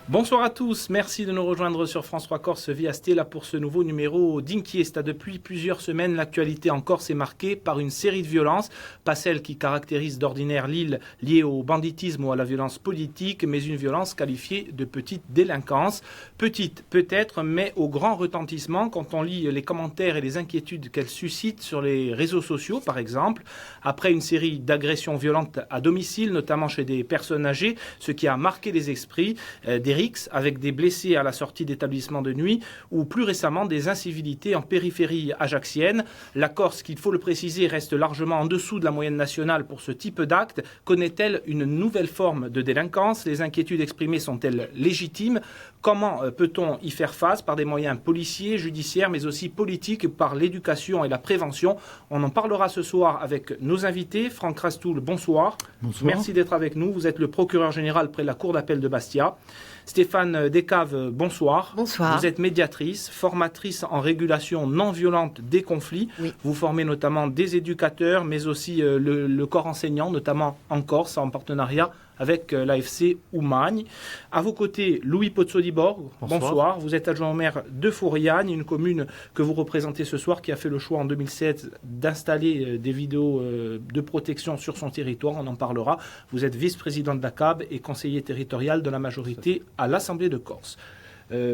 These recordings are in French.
Bonsoir à tous, merci de nous rejoindre sur France 3 Corse via Stella pour ce nouveau numéro d'Inchiesta. Depuis plusieurs semaines, l'actualité en Corse est marquée par une série de violences, pas celle qui caractérise d'ordinaire l'île liée au banditisme ou à la violence politique, mais une violence qualifiée de petite délinquance. Petite peut-être, mais au grand retentissement quand on lit les commentaires et les inquiétudes qu'elle suscite sur les réseaux sociaux par exemple. Après une série d'agressions violentes à domicile, notamment chez des personnes âgées, ce qui a marqué les esprits, des avec des blessés à la sortie d'établissements de nuit ou plus récemment des incivilités en périphérie ajaxienne. La Corse, qu'il faut le préciser, reste largement en dessous de la moyenne nationale pour ce type d'acte. Connaît-elle une nouvelle forme de délinquance? Les inquiétudes exprimées sont-elles légitimes? Comment peut-on y faire face par des moyens policiers, judiciaires, mais aussi politiques, par l'éducation et la prévention? On en parlera ce soir avec nos invités. Franck Rastoul, bonsoir. Bonsoir. Merci d'être avec nous. Vous êtes le procureur général près la Cour d'appel de Bastia. Stéphane Descaves, bonsoir. Bonsoir. Vous êtes médiatrice, formatrice en régulation non violente des conflits. Oui. Vous formez notamment des éducateurs, mais aussi le corps enseignant, notamment en Corse, en partenariat avec l'AFC Oumagne. À vos côtés, Louis Pozzo-di-Borg. Bonsoir. Vous êtes adjoint au maire de Fouriane, une commune que vous représentez ce soir, qui a fait le choix en 2007 d'installer des vidéos de protection sur son territoire. On en parlera. Vous êtes vice-président de l'ACAB et conseiller territorial de la majorité à l'Assemblée de Corse.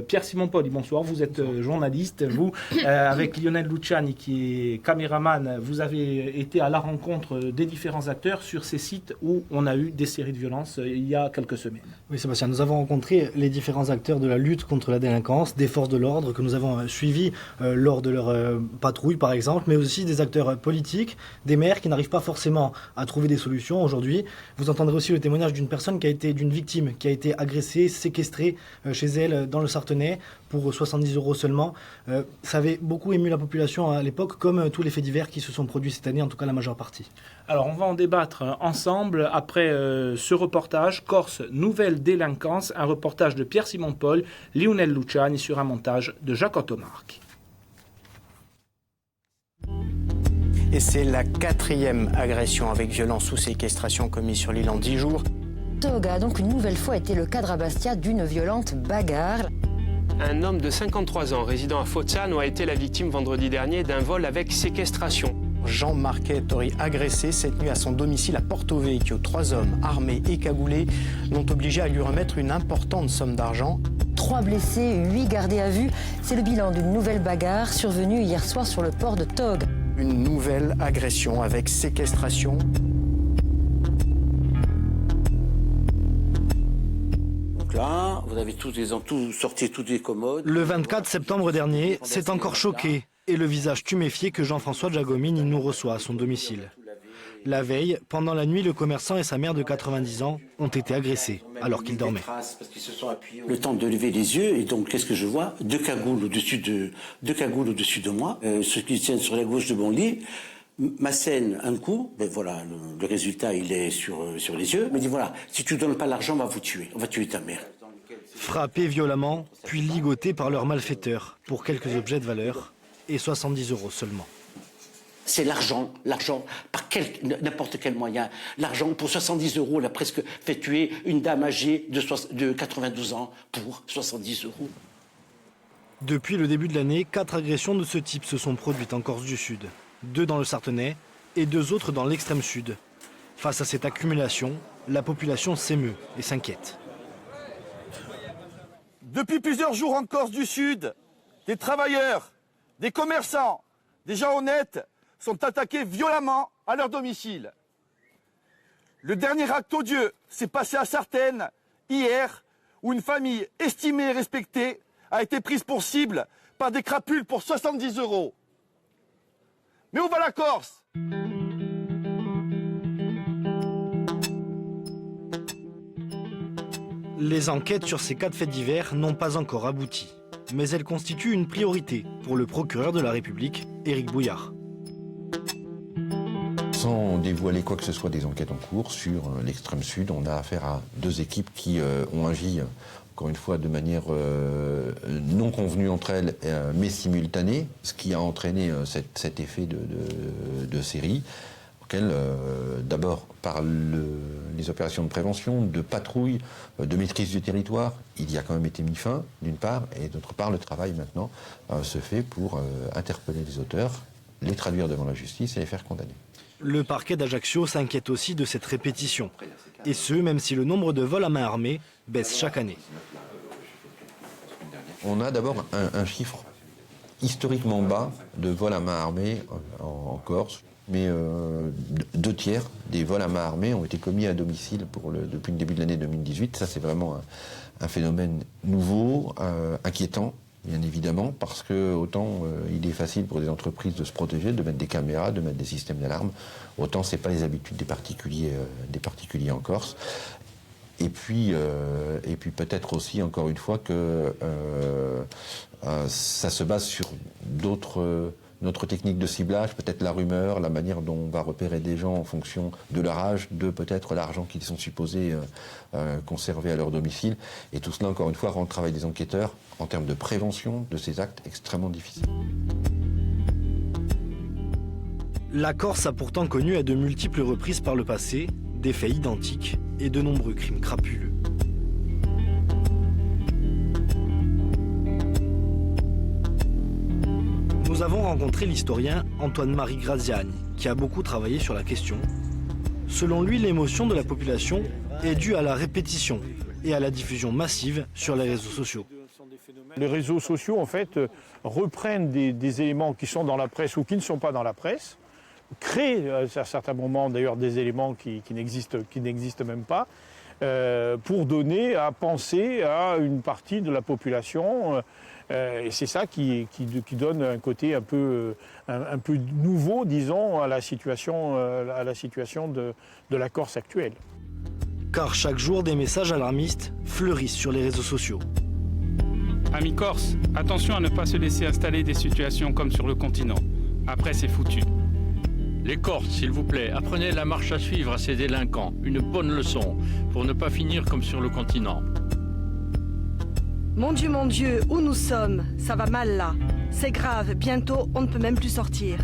Pierre-Simon Poli, bonsoir. Vous êtes journaliste. Vous, avec Lionel Luciani, qui est caméraman, vous avez été à la rencontre des différents acteurs sur ces sites où on a eu des séries de violences il y a quelques semaines. Oui, Sébastien, nous avons rencontré les différents acteurs de la lutte contre la délinquance, des forces de l'ordre que nous avons suivis lors de leur patrouille, par exemple, mais aussi des acteurs politiques, des maires qui n'arrivent pas forcément à trouver des solutions aujourd'hui. Vous entendrez aussi le témoignage d'une personne d'une victime qui a été agressée, séquestrée chez elle dans le Sartenay pour 70 € seulement. Ça avait beaucoup ému la population à l'époque, comme tous les faits divers qui se sont produits cette année, en tout cas la majeure partie. Alors on va en débattre ensemble après ce reportage Corse, nouvelle délinquance, un reportage de Pierre-Simon Pol, Lionel Luciani sur un montage de Jacques Ottomarc. Et c'est la 4e agression avec violence ou séquestration commise sur l'île en 10 jours. Tog a donc une nouvelle fois été le cadre à Bastia d'une violente bagarre. Un homme de 53 ans résidant à Fozzano a été la victime vendredi dernier d'un vol avec séquestration. Jean-Marc Tori agressé cette nuit à son domicile à Porto Vecchio. 3 hommes armés et cagoulés l'ont obligé à lui remettre une importante somme d'argent. 3 blessés, 8 gardés à vue. C'est le bilan d'une nouvelle bagarre survenue hier soir sur le port de Tog. Une nouvelle agression avec séquestration. Là, vous avez sorti toutes les commodes. Le 24 septembre dernier, c'est encore choqué et le visage tuméfié que Jean-François Giacomini nous reçoit à son domicile. La veille, pendant la nuit, le commerçant et sa mère de 90 ans ont été agressés alors qu'ils dormaient. Le temps de lever les yeux, et donc qu'est-ce que je vois? Deux cagoules au-dessus de moi, ceux qui tiennent sur la gauche de mon lit. M'assène un coup, ben voilà, le résultat il est sur les yeux. Il me dit voilà, si tu donnes pas l'argent, on va vous tuer, on va tuer ta mère. Frappés violemment, puis ligotés par leurs malfaiteurs pour quelques objets de valeur et 70 € seulement. C'est l'argent, par n'importe quel moyen. L'argent, pour 70 €, elle a presque fait tuer une dame âgée de 92 ans pour 70 €. Depuis le début de l'année, 4 agressions de ce type se sont produites en Corse du Sud. 2 dans le Sartenay et 2 autres dans l'extrême sud. Face à cette accumulation, la population s'émeut et s'inquiète. Depuis plusieurs jours en Corse du Sud, des travailleurs, des commerçants, des gens honnêtes sont attaqués violemment à leur domicile. Le dernier acte odieux s'est passé à Sartène hier, où une famille estimée et respectée a été prise pour cible par des crapules pour 70 €. Mais où va la Corse? Les enquêtes sur ces 4 faits divers n'ont pas encore abouti. Mais elles constituent une priorité pour le procureur de la République, Éric Bouillard. Sans dévoiler quoi que ce soit des enquêtes en cours sur l'extrême sud, on a affaire à 2 équipes qui ont agi, encore une fois, de manière non convenue entre elles, mais simultanée, ce qui a entraîné cet effet de série, auquel, d'abord, par les opérations de prévention, de patrouille, de maîtrise du territoire. Il y a quand même été mis fin, d'une part, et d'autre part, le travail maintenant se fait pour interpeller les auteurs, les traduire devant la justice et les faire condamner. Le parquet d'Ajaccio s'inquiète aussi de cette répétition. Et ce, même si le nombre de vols à main armée baisse chaque année. On a d'abord un chiffre historiquement bas de vols à main armée en Corse, mais 2/3 des vols à main armée ont été commis à domicile depuis le début de l'année 2018. Ça, c'est vraiment un phénomène nouveau, inquiétant, bien évidemment, parce que autant il est facile pour des entreprises de se protéger, de mettre des caméras, de mettre des systèmes d'alarme, autant c'est pas les habitudes des particuliers en Corse. Et puis peut-être aussi, encore une fois, que ça se base sur notre technique de ciblage, peut-être la rumeur, la manière dont on va repérer des gens en fonction de leur âge, de peut-être l'argent qu'ils sont supposés conserver à leur domicile. Et tout cela, encore une fois, rend le travail des enquêteurs, en termes de prévention de ces actes, extrêmement difficile. La Corse a pourtant connu à de multiples reprises par le passé des faits identiques et de nombreux crimes crapuleux. Nous avons rencontré l'historien Antoine-Marie Graziani, qui a beaucoup travaillé sur la question. Selon lui, l'émotion de la population est due à la répétition et à la diffusion massive sur les réseaux sociaux. Les réseaux sociaux, en fait, reprennent des éléments qui sont dans la presse ou qui ne sont pas dans la presse, créent à certains moments d'ailleurs des éléments qui n'existent même pas, pour donner à penser à une partie de la population. Et c'est ça qui donne un côté un peu nouveau, disons, à la situation de la Corse actuelle. Car chaque jour, des messages alarmistes fleurissent sur les réseaux sociaux. Amis Corse, attention à ne pas se laisser installer des situations comme sur le continent. Après, c'est foutu. Les Corses, s'il vous plaît, apprenez la marche à suivre à ces délinquants. Une bonne leçon pour ne pas finir comme sur le continent. Mon Dieu, où nous sommes? Ça va mal là. C'est grave, bientôt on ne peut même plus sortir.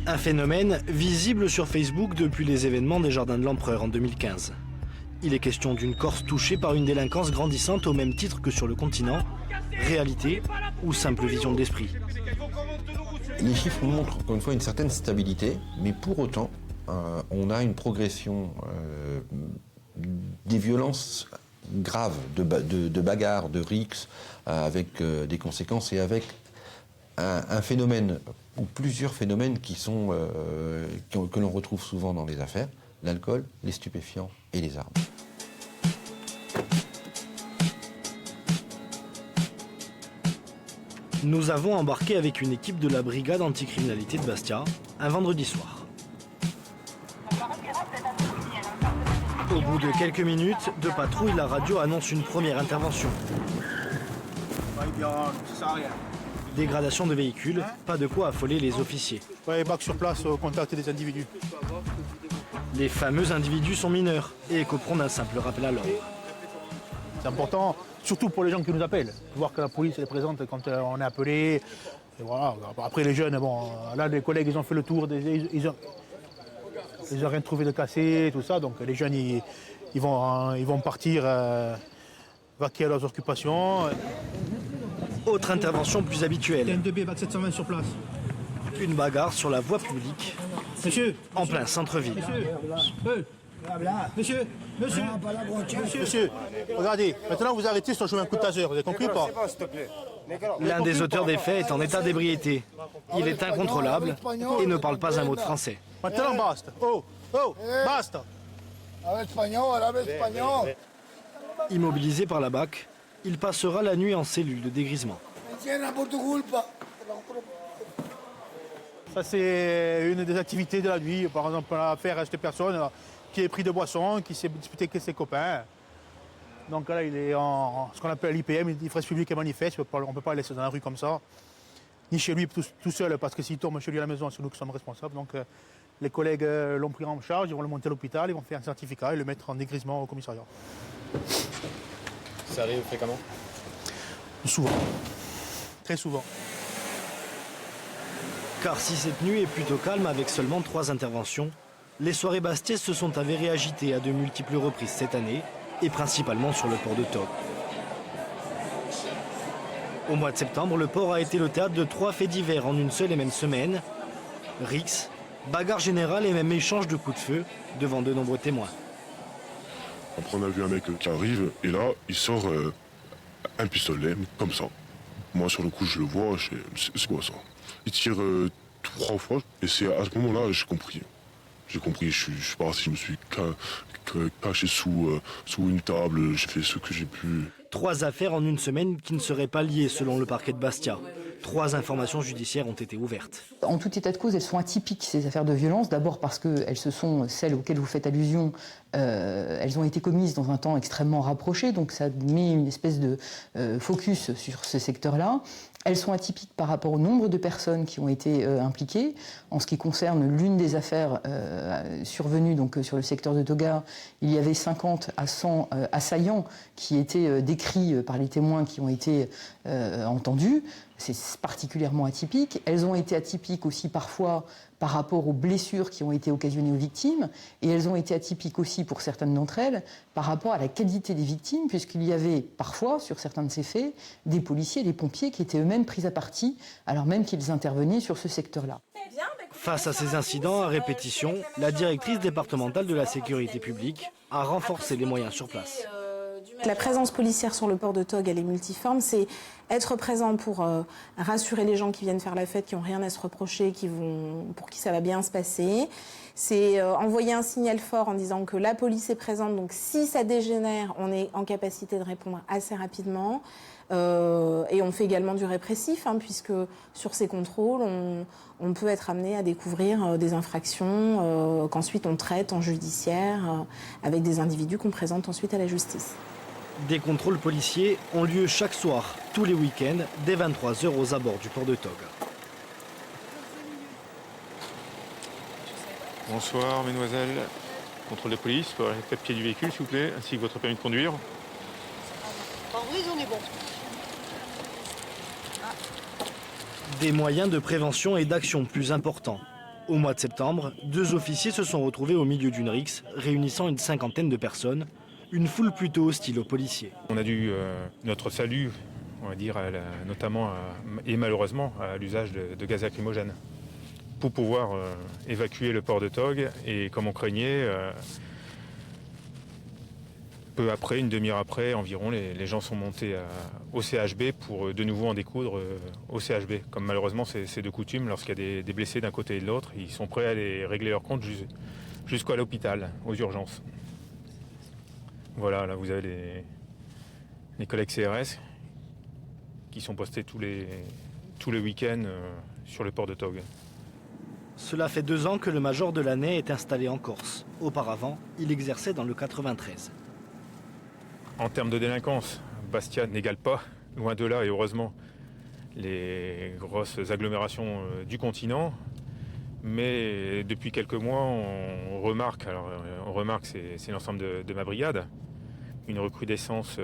Un phénomène visible sur Facebook depuis les événements des Jardins de l'Empereur en 2015. Il est question d'une Corse touchée par une délinquance grandissante au même titre que sur le continent, réalité ou simple vision de l'esprit. Les chiffres montrent encore une fois une certaine stabilité, mais pour autant, on a une progression des violences graves, de bagarres, de rixes, avec des conséquences et avec un phénomène ou plusieurs phénomènes que l'on retrouve souvent dans les affaires: l'alcool, les stupéfiants et les armes. Nous avons embarqué avec une équipe de la brigade anticriminalité de Bastia un vendredi soir. Au bout de quelques minutes de patrouille, la radio annonce une première intervention. Dégradation de véhicules, pas de quoi affoler les officiers. Ouais, bac sur place, contacter des individus. Les fameux individus sont mineurs et écoperont d'un simple rappel à l'ordre. C'est important, surtout pour les gens qui nous appellent, voir que la police est présente quand on est appelé. Et voilà. Après les jeunes, bon, là les collègues ils ont fait le tour, ils n'ont rien trouvé de cassé, tout ça, donc les jeunes ils vont partir vaquer à leurs occupations. Autre intervention plus habituelle. TN2B, bac 720 sur place. Une bagarre sur la voie publique, monsieur, en plein centre-ville. Monsieur, regardez, maintenant vous arrêtez si on joue un coup de taser, vous avez compris ou pas? L'un des auteurs des faits est en état d'ébriété. Il est incontrôlable et ne parle pas un mot de français. Maintenant basta. Oh, basta. Immobilisé par la BAC, il passera la nuit en cellule de dégrisement. Ça c'est une des activités de la nuit. Par exemple, l'affaire à cette personne qui est pris de boisson, qui s'est disputé avec ses copains. Donc là, il est en ce qu'on appelle l'IPM, l'ivresse publique et manifeste. On ne peut pas le laisser dans la rue comme ça, ni chez lui tout seul, parce que s'il tombe chez lui à la maison, c'est nous qui sommes responsables. Donc les collègues l'ont pris en charge, ils vont le monter à l'hôpital, ils vont faire un certificat et le mettre en dégrisement au commissariat. Ça arrive fréquemment? Souvent. Très souvent. Car si cette nuit est plutôt calme avec seulement 3 interventions, Les soirées bastiaises se sont avérées agitées à de multiples reprises cette année, et principalement sur le port de Tog. Au mois de septembre, le port a été le théâtre de 3 faits divers en une seule et même semaine. Rixes, bagarre générale et même échange de coups de feu devant de nombreux témoins. Après on a vu un mec qui arrive et là il sort un pistolet comme ça. Moi sur le coup je le vois, c'est quoi ça? Il tire 3 fois et c'est à ce moment-là j'ai compris. Je suis parti, je me suis caché sous une table, j'ai fait ce que j'ai pu. 3 affaires en une semaine qui ne seraient pas liées selon le parquet de Bastia. 3 informations judiciaires ont été ouvertes. En tout état de cause, elles sont atypiques, ces affaires de violence. D'abord parce qu'elles se sont, celles auxquelles vous faites allusion, elles ont été commises dans un temps extrêmement rapproché, donc ça met une espèce de focus sur ce secteur-là. Elles sont atypiques par rapport au nombre de personnes qui ont été impliquées. En ce qui concerne l'une des affaires survenues donc, sur le secteur de Toga, il y avait 50 à 100 assaillants qui étaient décrits par les témoins qui ont été entendus. C'est particulièrement atypique. Elles ont été atypiques aussi parfois par rapport aux blessures qui ont été occasionnées aux victimes. Et elles ont été atypiques aussi pour certaines d'entre elles par rapport à la qualité des victimes, puisqu'il y avait parfois, sur certains de ces faits, des policiers et des pompiers qui étaient eux-mêmes pris à partie, alors même qu'ils intervenaient sur ce secteur-là. Face à ces incidents à répétition, la directrice départementale de la sécurité publique a renforcé les moyens sur place. La présence policière sur le port de Tog, elle est multiforme. C'est être présent pour rassurer les gens qui viennent faire la fête, qui n'ont rien à se reprocher, pour qui ça va bien se passer. C'est envoyer un signal fort en disant que la police est présente. Donc si ça dégénère, on est en capacité de répondre assez rapidement. Et on fait également du répressif, puisque sur ces contrôles, on peut être amené à découvrir des infractions qu'ensuite on traite en judiciaire avec des individus qu'on présente ensuite à la justice. Des contrôles policiers ont lieu chaque soir, tous les week-ends, dès 23h aux abords du port de Tog. Bonsoir, mesdemoiselles. Contrôle de police, pour les 4 pieds du véhicule, s'il vous plaît, ainsi que votre permis de conduire. En vrai, on est bon. Des moyens de prévention et d'action plus importants. Au mois de septembre, 2 officiers se sont retrouvés au milieu d'une rixe, réunissant une 50aine de personnes, une foule plutôt hostile aux policiers. On a dû notre salut, on va dire, notamment et malheureusement à l'usage de gaz lacrymogène pour pouvoir évacuer le port de Tog. Et comme on craignait, peu après, une demi-heure après environ, les gens sont montés au CHB pour de nouveau en découdre au CHB. Comme malheureusement c'est de coutume, lorsqu'il y a des blessés d'un côté et de l'autre, ils sont prêts à aller régler leur compte jusqu'à l'hôpital, aux urgences. Voilà, là vous avez les collègues CRS qui sont postés tous les week-ends sur le port de Tog. Cela fait 2 ans que le major de l'année est installé en Corse. Auparavant, il exerçait dans le 93. En termes de délinquance, Bastia n'égale pas, loin de là et heureusement, les grosses agglomérations du continent. Mais depuis quelques mois, on remarque, c'est l'ensemble de ma brigade, une recrudescence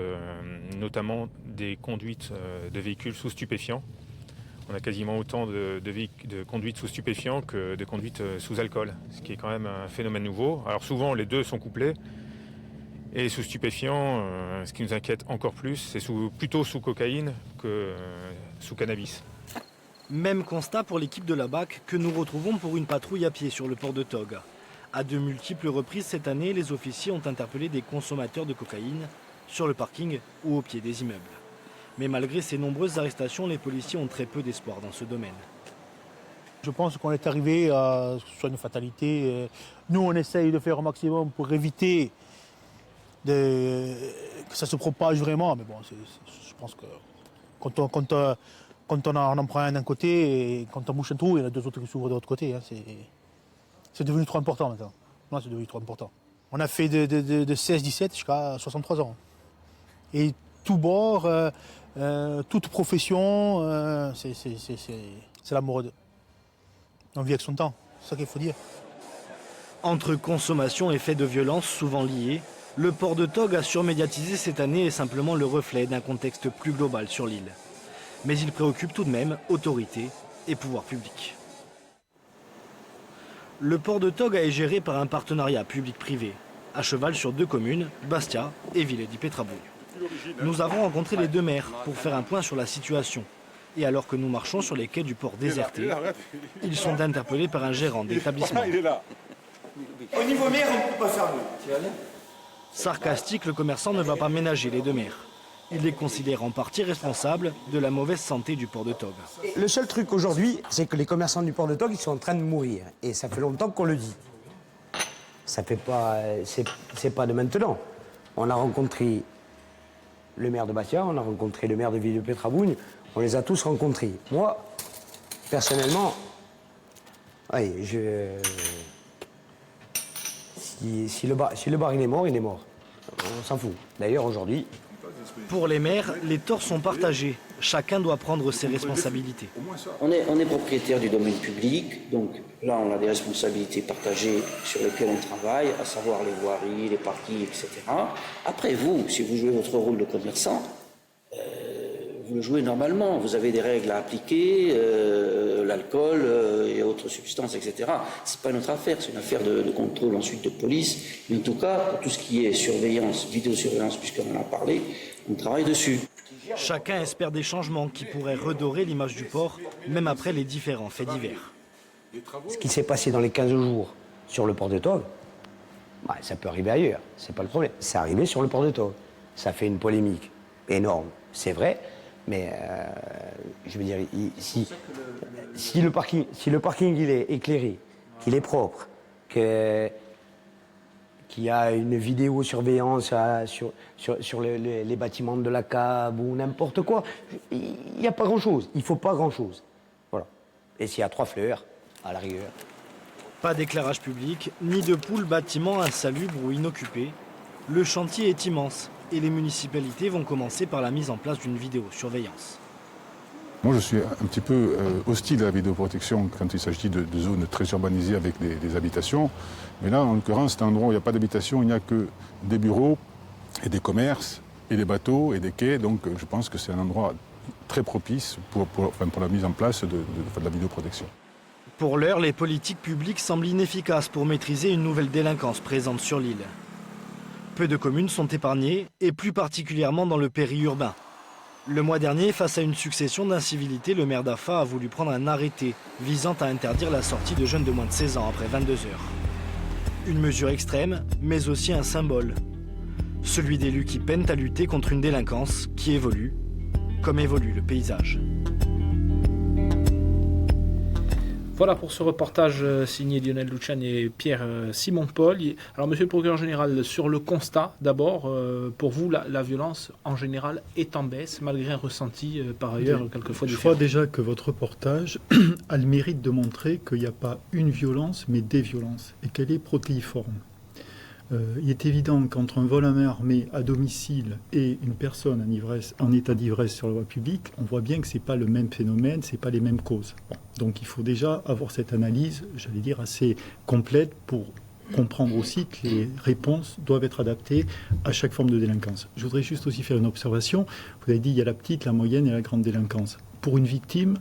notamment des conduites de véhicules sous stupéfiants. On a quasiment autant de conduites sous stupéfiants que de conduites sous alcool, ce qui est quand même un phénomène nouveau. Alors souvent les deux sont couplés, et sous stupéfiants, ce qui nous inquiète encore plus, c'est plutôt sous cocaïne que sous cannabis. Même constat pour l'équipe de la BAC que nous retrouvons pour une patrouille à pied sur le port de Tog. À de multiples reprises cette année, les officiers ont interpellé des consommateurs de cocaïne sur le parking ou au pied des immeubles. Mais malgré ces nombreuses arrestations, les policiers ont très peu d'espoir dans ce domaine. Je pense qu'on est arrivé à soit une fatalité. Nous, on essaye de faire un maximum pour éviter que ça se propage vraiment. Mais bon, je pense que quand on en prend un d'un côté et quand on bouche un trou, il y en a 2 autres qui s'ouvrent de l'autre côté. C'est devenu trop important maintenant. Non, c'est devenu trop important. On a fait de 16-17 jusqu'à 63 ans. Et tout bord, toute profession, c'est la mode. On vit avec son temps, c'est ça qu'il faut dire. Entre consommation et faits de violence souvent liés, le port de Tog a surmédiatisé cette année est simplement le reflet d'un contexte plus global sur l'île. Mais il préoccupe tout de même autorités et pouvoirs publics. Le port de Tog est géré par un partenariat public-privé, à cheval sur 2 communes, Bastia et Villers-di-Petrabugno. Nous avons rencontré les 2 maires pour faire un point sur la situation. Et alors que nous marchons sur les quais du port déserté, ils sont interpellés par un gérant d'établissement. Au niveau maire, on ne peut pas faire mieux. Sarcastique, le commerçant ne va pas ménager les 2 maires. Il les considère en partie responsables de la mauvaise santé du port de Tog. Le seul truc aujourd'hui, c'est que les commerçants du port de Tog, ils sont en train de mourir. Et ça fait longtemps qu'on le dit. Ça fait pas... C'est pas de maintenant. On a rencontré le maire de Bastia, on a rencontré le maire de Villers-di-Petrabugno, on les a tous rencontrés. Moi, personnellement, oui, si le bar il est mort, il est mort. On s'en fout. D'ailleurs, aujourd'hui... Pour les maires, les torts sont partagés. Chacun doit prendre ses responsabilités. On est propriétaire du domaine public, donc là on a des responsabilités partagées sur lesquelles on travaille, à savoir les voiries, les parkings, etc. Après vous, si vous jouez votre rôle de commerçant, vous le jouez normalement. Vous avez des règles à appliquer, l'alcool et autres substances, etc. C'est pas notre affaire, c'est une affaire de contrôle ensuite de police. Mais en tout cas, pour tout ce qui est surveillance, vidéosurveillance, puisqu'on en a parlé, on travaille dessus. Chacun espère des changements qui pourraient redorer l'image du port, même après les différents faits divers. Ce qui s'est passé dans les 15 jours sur le port de Tog, bah, ça peut arriver ailleurs, c'est pas le problème. C'est arrivé sur le port de Tog. Ça fait une polémique énorme, c'est vrai, mais je veux dire, si le parking il est éclairé, qu'il est propre, qu'il y a une vidéosurveillance sur les bâtiments de la cab ou n'importe quoi, il n'y a pas grand-chose. Il ne faut pas grand-chose. Voilà. Et s'il y a 3 fleurs, à la rigueur. Pas d'éclairage public, ni de poules bâtiments insalubres ou inoccupés. Le chantier est immense et les municipalités vont commencer par la mise en place d'une vidéosurveillance. Moi, je suis un petit peu hostile à la vidéoprotection quand il s'agit de zones très urbanisées avec des habitations. Mais là, en l'occurrence, c'est un endroit où il n'y a pas d'habitation, il n'y a que des bureaux et des commerces et des bateaux et des quais. Donc, je pense que c'est un endroit très propice pour la mise en place de la vidéoprotection. Pour l'heure, les politiques publiques semblent inefficaces pour maîtriser une nouvelle délinquance présente sur l'île. Peu de communes sont épargnées, et plus particulièrement dans le périurbain. Le mois dernier, face à une succession d'incivilités, le maire d'Afa a voulu prendre un arrêté visant à interdire la sortie de jeunes de moins de 16 ans après 22 heures. Une mesure extrême, mais aussi un symbole. Celui d'élus qui peinent à lutter contre une délinquance qui évolue, comme évolue le paysage. Voilà pour ce reportage signé Lionel Lucian et Pierre Simon-Paul. Alors, monsieur le procureur général, sur le constat, d'abord, pour vous, la violence en général est en baisse, malgré un ressenti par ailleurs quelquefois différent. Je crois déjà que votre reportage a le mérite de montrer qu'il n'y a pas une violence, mais des violences, et qu'elle est protéiforme. Il est évident qu'entre un vol à main armée à domicile et une personne en état d'ivresse sur la voie publique, on voit bien que ce n'est pas le même phénomène, ce n'est pas les mêmes causes. Bon. Donc il faut déjà avoir cette analyse, j'allais dire, assez complète pour comprendre aussi que les réponses doivent être adaptées à chaque forme de délinquance. Je voudrais juste aussi faire une observation. Vous avez dit il y a la petite, la moyenne et la grande délinquance. Pour une victime,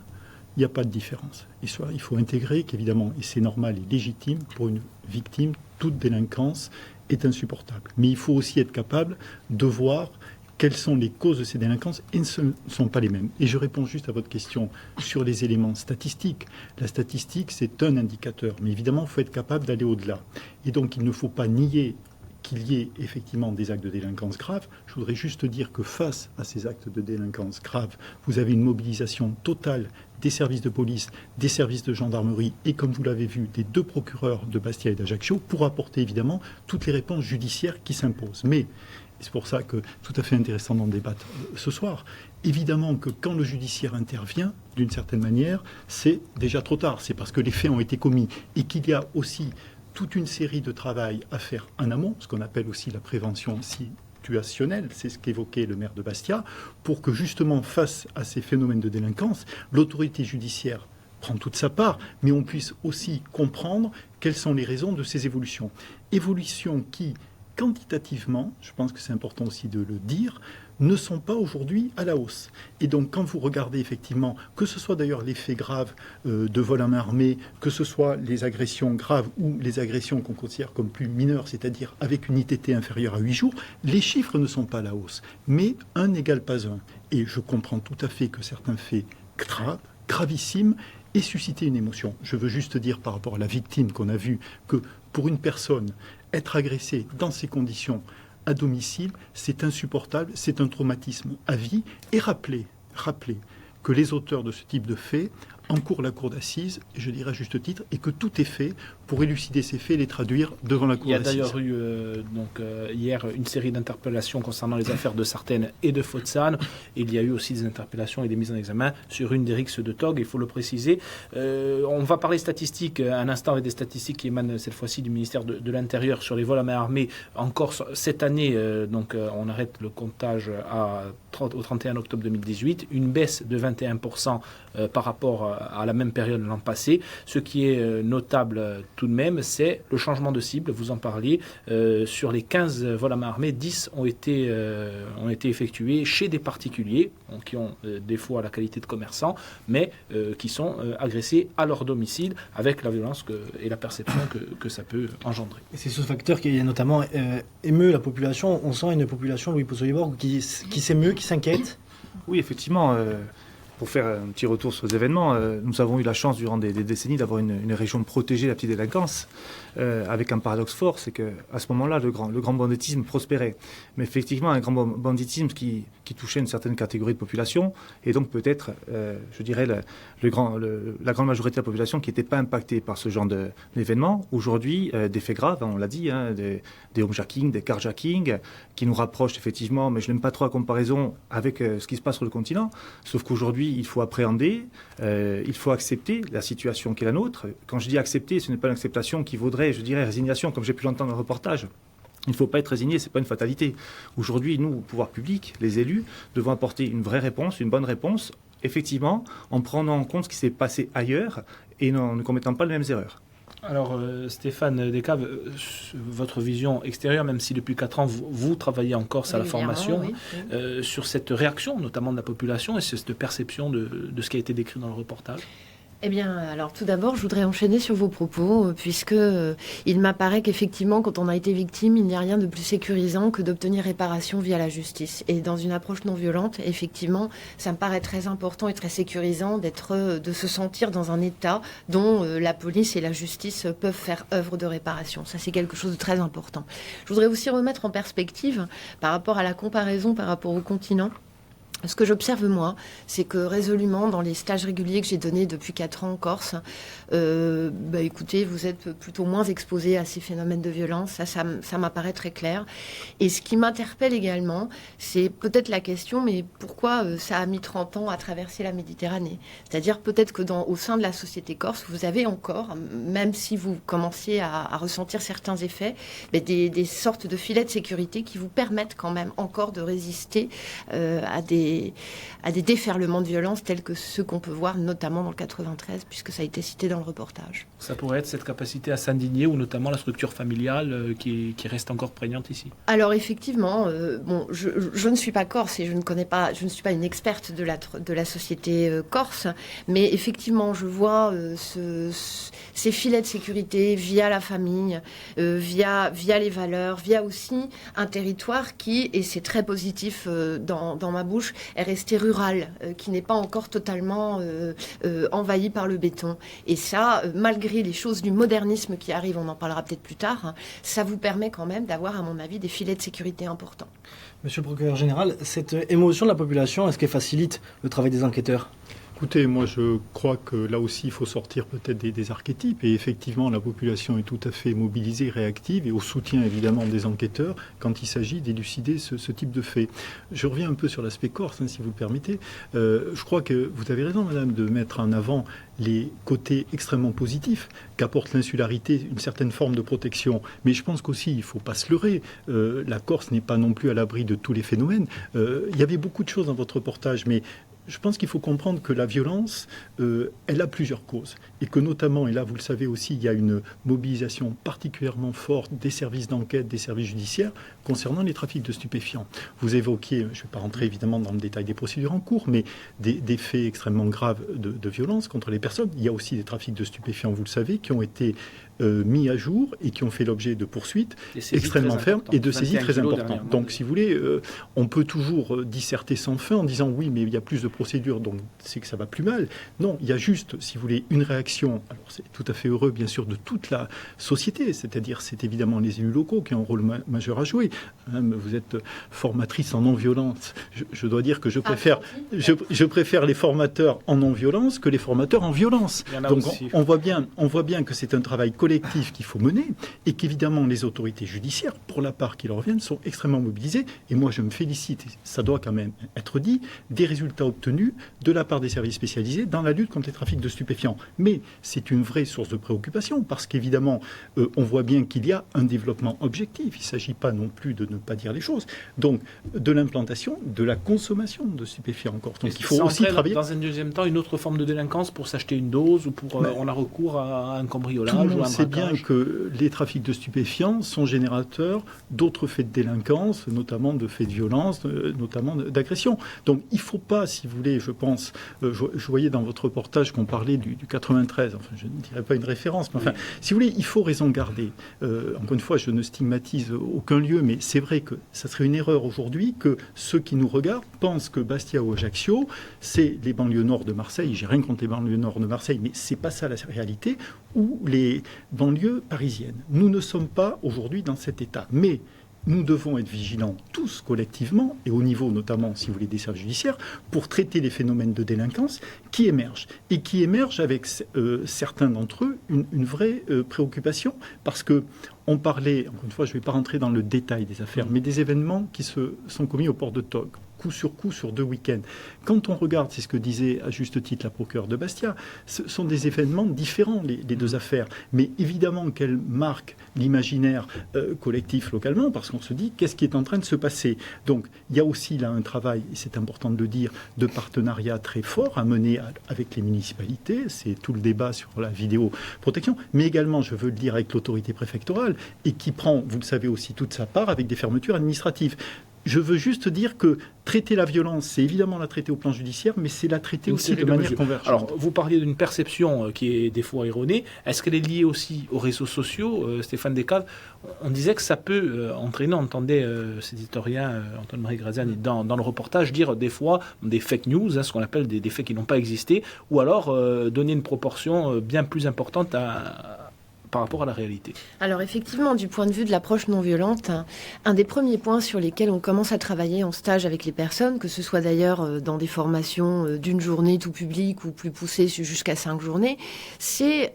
il n'y a pas de différence. Il faut intégrer qu'évidemment, et c'est normal et légitime, pour une victime, toute délinquance est insupportable. Mais il faut aussi être capable de voir quelles sont les causes de ces délinquances et ce ne sont pas les mêmes. Et je réponds juste à votre question sur les éléments statistiques. La statistique, c'est un indicateur, mais évidemment, il faut être capable d'aller au-delà. Et donc, il ne faut pas nier qu'il y ait effectivement des actes de délinquance graves. Je voudrais juste dire que face à ces actes de délinquance graves, vous avez une mobilisation totale des services de police, des services de gendarmerie et, comme vous l'avez vu, des 2 procureurs de Bastia et d'Ajaccio pour apporter évidemment toutes les réponses judiciaires qui s'imposent. Mais c'est pour ça que tout à fait intéressant d'en débattre ce soir. Évidemment que quand le judiciaire intervient, d'une certaine manière, c'est déjà trop tard. C'est parce que les faits ont été commis et qu'il y a aussi toute une série de travail à faire en amont, ce qu'on appelle aussi la prévention situationnelle, c'est ce qu'évoquait le maire de Bastia, pour que justement face à ces phénomènes de délinquance, l'autorité judiciaire prend toute sa part, mais on puisse aussi comprendre quelles sont les raisons de ces évolutions. Évolutions qui, quantitativement, je pense que c'est important aussi de le dire, ne sont pas aujourd'hui à la hausse. Et donc quand vous regardez effectivement, que ce soit d'ailleurs les faits graves de vol à main armée, que ce soit les agressions graves ou les agressions qu'on considère comme plus mineures, c'est-à-dire avec une ITT inférieure à 8 jours, les chiffres ne sont pas à la hausse. Mais un n'égale pas un. Et je comprends tout à fait que certains faits graves, gravissimes, aient suscité une émotion. Je veux juste dire par rapport à la victime qu'on a vu que pour une personne, être agressée dans ces conditions à domicile, c'est insupportable, c'est un traumatisme à vie. Et rappeler que les auteurs de ce type de faits encourent la cour d'assises, et je dirais à juste titre, et que tout est fait pour élucider ces faits et les traduire devant la cour d'assises. Il y a d'ailleurs eu hier une série d'interpellations concernant les affaires de Sartène et de Fotzane. Il y a eu aussi des interpellations et des mises en examen sur une des rixes de Tog, il faut le préciser. On va parler statistiques un instant avec des statistiques qui émanent cette fois-ci du ministère de l'Intérieur sur les vols à main armée. En Corse, cette année, on arrête le comptage au 31 octobre 2018, une baisse de 21% par rapport à la même période l'an passé. Ce qui est notable tout de même, c'est le changement de cible, vous en parliez. Sur les 15 vols à main armée, 10 ont été effectués chez des particuliers qui ont des fois la qualité de commerçants, mais qui sont agressés à leur domicile avec la violence et la perception que ça peut engendrer. Et c'est ce facteur qui notamment émeut la population. On sent une population, Louis Pozzoliborg, qui s'émeut, qui s'inquiète. Oui, effectivement. Pour faire un petit retour sur les événements, nous avons eu la chance durant des décennies d'avoir une région protégée de la petite délinquance, avec un paradoxe fort, c'est qu'à ce moment-là, le grand banditisme prospérait. Mais effectivement, un grand banditisme qui touchait une certaine catégorie de population, et donc peut-être, je dirais, la grande majorité de la population qui n'était pas impactée par ce genre d'événements. Aujourd'hui, des faits graves, on l'a dit, des homejacking, des carjacking, qui nous rapprochent effectivement, mais je n'aime pas trop la comparaison avec ce qui se passe sur le continent, sauf qu'aujourd'hui, il faut appréhender, il faut accepter la situation qui est la nôtre. Quand je dis accepter, ce n'est pas une acceptation qui vaudrait, je dirais, résignation, comme j'ai pu l'entendre dans le reportage. Il ne faut pas être résigné, ce n'est pas une fatalité. Aujourd'hui, nous, pouvoir public, les élus, devons apporter une vraie réponse, une bonne réponse, effectivement, en prenant en compte ce qui s'est passé ailleurs et en ne commettant pas les mêmes erreurs. Alors Stéphane Descaves, votre vision extérieure, même si depuis 4 ans vous travaillez en Corse à la formation, oui. Sur cette réaction notamment de la population et cette perception de ce qui a été décrit dans le reportage. Eh bien, alors tout d'abord, je voudrais enchaîner sur vos propos, puisque il m'apparaît qu'effectivement, quand on a été victime, il n'y a rien de plus sécurisant que d'obtenir réparation via la justice. Et dans une approche non violente, effectivement, ça me paraît très important et très sécurisant de se sentir dans un état dont la police et la justice peuvent faire œuvre de réparation. Ça, c'est quelque chose de très important. Je voudrais aussi remettre en perspective, par rapport à la comparaison par rapport au continent, ce que j'observe, moi, c'est que résolument, dans les stages réguliers que j'ai donnés depuis 4 ans en Corse, écoutez, vous êtes plutôt moins exposés à ces phénomènes de violence. Ça m'apparaît très clair. Et ce qui m'interpelle également, c'est peut-être la question, mais pourquoi ça a mis 30 ans à traverser la Méditerranée ? C'est-à-dire peut-être que au sein de la société corse, vous avez encore, même si vous commenciez à ressentir certains effets, des sortes de filets de sécurité qui vous permettent quand même encore de résister à des déferlements de violence tels que ceux qu'on peut voir notamment dans le 93, puisque ça a été cité dans le reportage. Ça pourrait être cette capacité à s'indigner ou notamment la structure familiale qui reste encore prégnante ici. Alors effectivement, je ne suis pas corse et je ne suis pas une experte de la société corse, mais effectivement je vois ces filets de sécurité via la famille, via les valeurs, via aussi un territoire qui, et c'est très positif dans ma bouche, est resté rural, qui n'est pas encore totalement envahi par le béton. Et ça, malgré les choses du modernisme qui arrivent, on en parlera peut-être plus tard, ça vous permet quand même d'avoir, à mon avis, des filets de sécurité importants. Monsieur le procureur général, cette émotion de la population, est-ce qu'elle facilite le travail des enquêteurs ? Écoutez, moi je crois que là aussi il faut sortir peut-être des archétypes et effectivement la population est tout à fait mobilisée, réactive et au soutien évidemment des enquêteurs quand il s'agit d'élucider ce type de fait. Je reviens un peu sur l'aspect corse, si vous le permettez. Je crois que vous avez raison madame de mettre en avant les côtés extrêmement positifs qu'apporte l'insularité, une certaine forme de protection. Mais je pense qu'aussi, il ne faut pas se leurrer, la Corse n'est pas non plus à l'abri de tous les phénomènes. Il y avait beaucoup de choses dans votre reportage, mais Je pense qu'il faut comprendre que la violence, elle a plusieurs causes. Et que notamment, et là vous le savez aussi, il y a une mobilisation particulièrement forte des services d'enquête, des services judiciaires concernant les trafics de stupéfiants. Vous évoquiez, je ne vais pas rentrer évidemment dans le détail des procédures en cours, mais des faits extrêmement graves de violence contre les personnes. Il y a aussi des trafics de stupéfiants, vous le savez, qui ont été mis à jour et qui ont fait l'objet de poursuites extrêmement fermes et de saisies très importantes. Donc, si vous voulez, on peut toujours disserter sans fin en disant oui, mais il y a plus de procédures, donc c'est que ça va plus mal. Non, il y a juste, si vous voulez, une réaction. Alors, c'est tout à fait heureux, bien sûr, de toute la société, c'est-à-dire, c'est évidemment les élus locaux qui ont un rôle majeur à jouer. Vous êtes formatrice en non-violence. Je dois dire que je préfère les formateurs en non-violence que les formateurs en violence. Donc, on voit bien que c'est un travail collectif qu'il faut mener et qu'évidemment les autorités judiciaires, pour la part qui leur reviennent, sont extrêmement mobilisées. Et moi, je me félicite, et ça doit quand même être dit, des résultats obtenus de la part des services spécialisés dans la lutte contre les trafics de stupéfiants. Mais c'est une vraie source de préoccupation parce qu'évidemment, on voit bien qu'il y a un développement objectif. Il ne s'agit pas non plus de ne pas dire les choses. Donc, de l'implantation, de la consommation de stupéfiants encore. Donc, il faut aussi travailler. Dans un deuxième temps, une autre forme de délinquance pour s'acheter une dose ou pour on a recours à un cambriolage ou à un braquage. C'est bien que les trafics de stupéfiants sont générateurs d'autres faits de délinquance, notamment de faits de violence, notamment d'agression. Donc il ne faut pas, si vous voulez, je pense, je voyais dans votre reportage qu'on parlait du 93, enfin je ne dirais pas une référence, mais enfin, si vous voulez, il faut raison garder. Encore une fois, je ne stigmatise aucun lieu, mais c'est vrai que ça serait une erreur aujourd'hui que ceux qui nous regardent pensent que Bastia ou Ajaccio, c'est les banlieues nord de Marseille. J'ai rien contre les banlieues nord de Marseille, mais c'est pas ça la réalité, ou les banlieues parisiennes. Nous ne sommes pas aujourd'hui dans cet état. Mais nous devons être vigilants tous collectivement, et au niveau notamment, si vous voulez, des services judiciaires, pour traiter les phénomènes de délinquance qui émergent. Et qui émergent avec certains d'entre eux une vraie préoccupation, parce que on parlait, encore une fois, je ne vais pas rentrer dans le détail des affaires, mais des événements qui se sont commis au port de Tog, coup sur 2 week-ends. Quand on regarde, c'est ce que disait à juste titre la procureure de Bastia, ce sont des événements différents, les deux affaires. Mais évidemment qu'elles marquent l'imaginaire collectif localement, parce qu'on se dit, qu'est-ce qui est en train de se passer? Donc, il y a aussi là un travail, et c'est important de le dire, de partenariat très fort à mener avec les municipalités. C'est tout le débat sur la vidéoprotection, mais également, je veux le dire, avec l'autorité préfectorale, et qui prend, vous le savez aussi, toute sa part avec des fermetures administratives. Je veux juste dire que traiter la violence, c'est évidemment la traiter au plan judiciaire, mais c'est la traiter aussi de manière convergente. Alors, vous parliez d'une perception qui est des fois erronée. Est-ce qu'elle est liée aussi aux réseaux sociaux, Stéphane Descaves? On disait que ça peut entraîner, on entendait cet historien Antoine-Marie Graziani dans le reportage dire des fois des fake news, ce qu'on appelle des faits qui n'ont pas existé, ou alors donner une proportion bien plus importante par rapport à la réalité. Alors effectivement, du point de vue de l'approche non violente, un des premiers points sur lesquels on commence à travailler en stage avec les personnes, que ce soit d'ailleurs dans des formations d'une journée tout public ou plus poussées jusqu'à 5 journées, c'est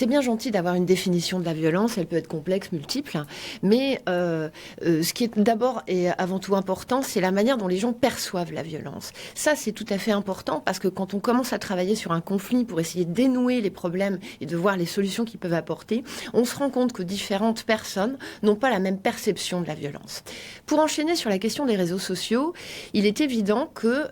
bien gentil d'avoir une définition de la violence, elle peut être complexe, multiple, mais ce qui est d'abord et avant tout important, c'est la manière dont les gens perçoivent la violence. Ça, c'est tout à fait important parce que quand on commence à travailler sur un conflit pour essayer de dénouer les problèmes et de voir les solutions qu'ils peuvent apporter, on se rend compte que différentes personnes n'ont pas la même perception de la violence. Pour enchaîner sur la question des réseaux sociaux, il est évident que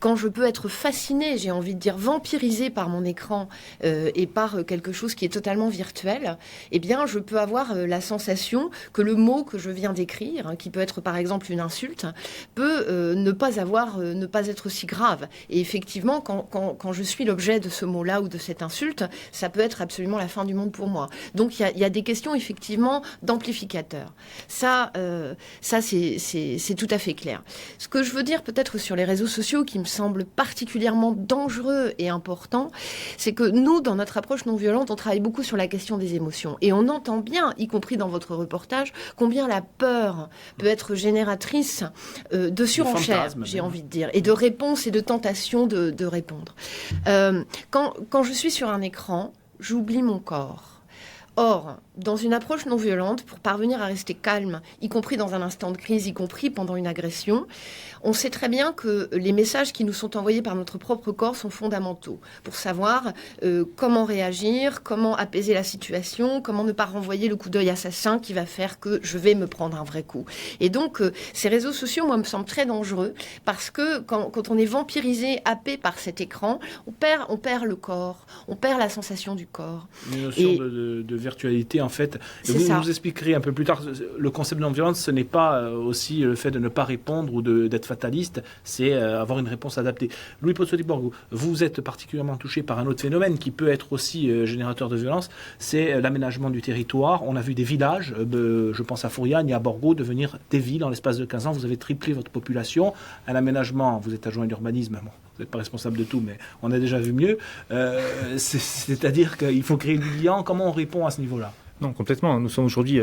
quand je peux être fascinée, j'ai envie de dire vampirisée par mon écran et par quelque chose qui est totalement virtuel, eh bien je peux avoir la sensation que le mot que je viens d'écrire, qui peut être par exemple une insulte, peut ne pas être si grave. Et effectivement, quand je suis l'objet de ce mot-là ou de cette insulte, ça peut être absolument la fin du monde pour moi. Donc il y a des questions effectivement d'amplificateurs. Ça c'est tout à fait clair. Ce que je veux dire peut-être sur les réseaux sociaux qui me semble particulièrement dangereux et important, c'est que nous, dans notre approche non violente, on travaille beaucoup sur la question des émotions. Et on entend bien, y compris dans votre reportage, combien la peur peut être génératrice de surenchère, j'ai envie de dire, et de réponses et de tentations de répondre. Quand je suis sur un écran, j'oublie mon corps. Or, dans une approche non violente, pour parvenir à rester calme, y compris dans un instant de crise, y compris pendant une agression, on sait très bien que les messages qui nous sont envoyés par notre propre corps sont fondamentaux pour savoir comment réagir, comment apaiser la situation, comment ne pas renvoyer le coup d'œil assassin qui va faire que je vais me prendre un vrai coup. Et donc, ces réseaux sociaux, moi, me semblent très dangereux parce que quand on est vampirisé, happé par cet écran, on perd le corps, on perd la sensation du corps. Une notion de virtualité, en fait. Et vous nous expliquerez un peu plus tard, le concept de non-violence, ce n'est pas aussi le fait de ne pas répondre ou d'être fataliste, c'est avoir une réponse adaptée. Louis Pozzotti-Borgo, vous êtes particulièrement touché par un autre phénomène qui peut être aussi générateur de violence, c'est l'aménagement du territoire. On a vu des villages, je pense à Fouriane et à Borgo, devenir des villes en l'espace de 15 ans. Vous avez triplé votre population. Un aménagement, vous êtes adjoint à l'urbanisme, bon, vous n'êtes pas responsable de tout, mais on a déjà vu mieux. C'est-à-dire qu'il faut créer du lien. Comment on répond à ce niveau-là ? Non, complètement. Nous sommes aujourd'hui,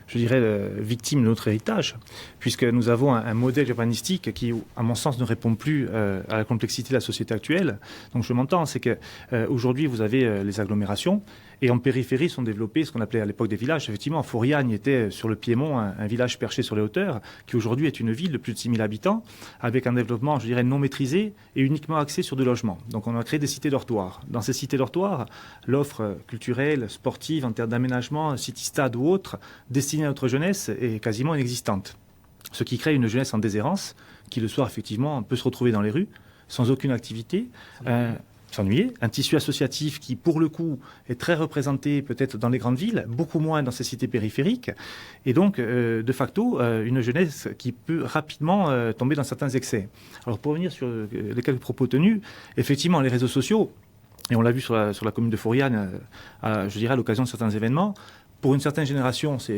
je dirais, victimes de notre héritage, puisque nous avons un modèle urbanistique qui, à mon sens, ne répond plus à la complexité de la société actuelle. Donc je m'entends, c'est qu'aujourd'hui, vous avez les agglomérations, et en périphérie sont développés ce qu'on appelait à l'époque des villages. Effectivement, Fouriane était sur le Piémont, un village perché sur les hauteurs, qui aujourd'hui est une ville de plus de 6 000 habitants, avec un développement, je dirais, non maîtrisé et uniquement axé sur du logement. Donc on a créé des cités dortoirs. Dans ces cités dortoirs, l'offre culturelle, sportive, en termes d'aménagement, city-stade ou autre, destinée à notre jeunesse est quasiment inexistante. Ce qui crée une jeunesse en déshérence, qui le soir, effectivement, peut se retrouver dans les rues, sans aucune activité, s'ennuyer. Un tissu associatif qui, pour le coup, est très représenté peut-être dans les grandes villes, beaucoup moins dans ces cités périphériques. Et donc, de facto, une jeunesse qui peut rapidement tomber dans certains excès. Alors, pour revenir sur les quelques propos tenus, effectivement, les réseaux sociaux, et on l'a vu sur la commune de Fouriane, je dirais à l'occasion de certains événements, pour une certaine génération, ça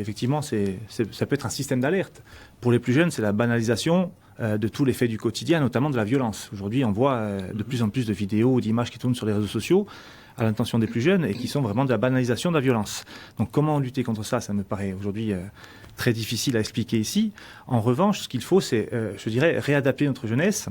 peut être un système d'alerte. Pour les plus jeunes, c'est la banalisation de tous les faits du quotidien, notamment de la violence. Aujourd'hui, on voit de plus en plus de vidéos ou d'images qui tournent sur les réseaux sociaux à l'intention des plus jeunes et qui sont vraiment de la banalisation de la violence. Donc comment lutter contre ça ? Ça me paraît aujourd'hui très difficile à expliquer ici. En revanche, ce qu'il faut, c'est, je dirais, réadapter notre jeunesse,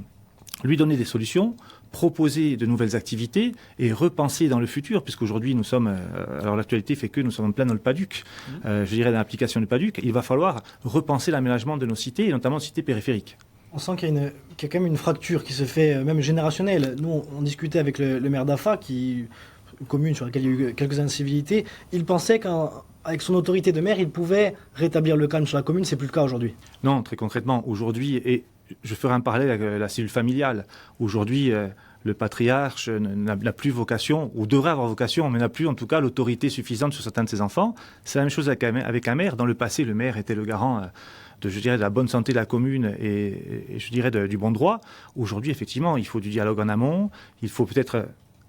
lui donner des solutions, proposer de nouvelles activités et repenser dans le futur, puisqu'aujourd'hui nous sommes, alors l'actualité fait que nous sommes en plein dans le PADUC, je dirais dans l'application du PADUC, il va falloir repenser l'aménagement de nos cités, et notamment de cités périphériques. On sent qu'il y a quand même une fracture qui se fait même générationnelle. Nous, on discutait avec le maire d'Afa, commune sur laquelle il y a eu quelques incivilités. Il pensait qu'avec son autorité de maire, il pouvait rétablir le calme sur la commune. C'est plus le cas aujourd'hui. Non, très concrètement, aujourd'hui, et je ferai un parallèle avec la cellule familiale. Aujourd'hui, le patriarche n'a plus vocation, ou devrait avoir vocation, mais n'a plus en tout cas l'autorité suffisante sur certains de ses enfants. C'est la même chose avec un maire. Dans le passé, le maire était le garant de la bonne santé de la commune et je dirais du bon droit. Aujourd'hui, effectivement, il faut du dialogue en amont. Il faut peut-être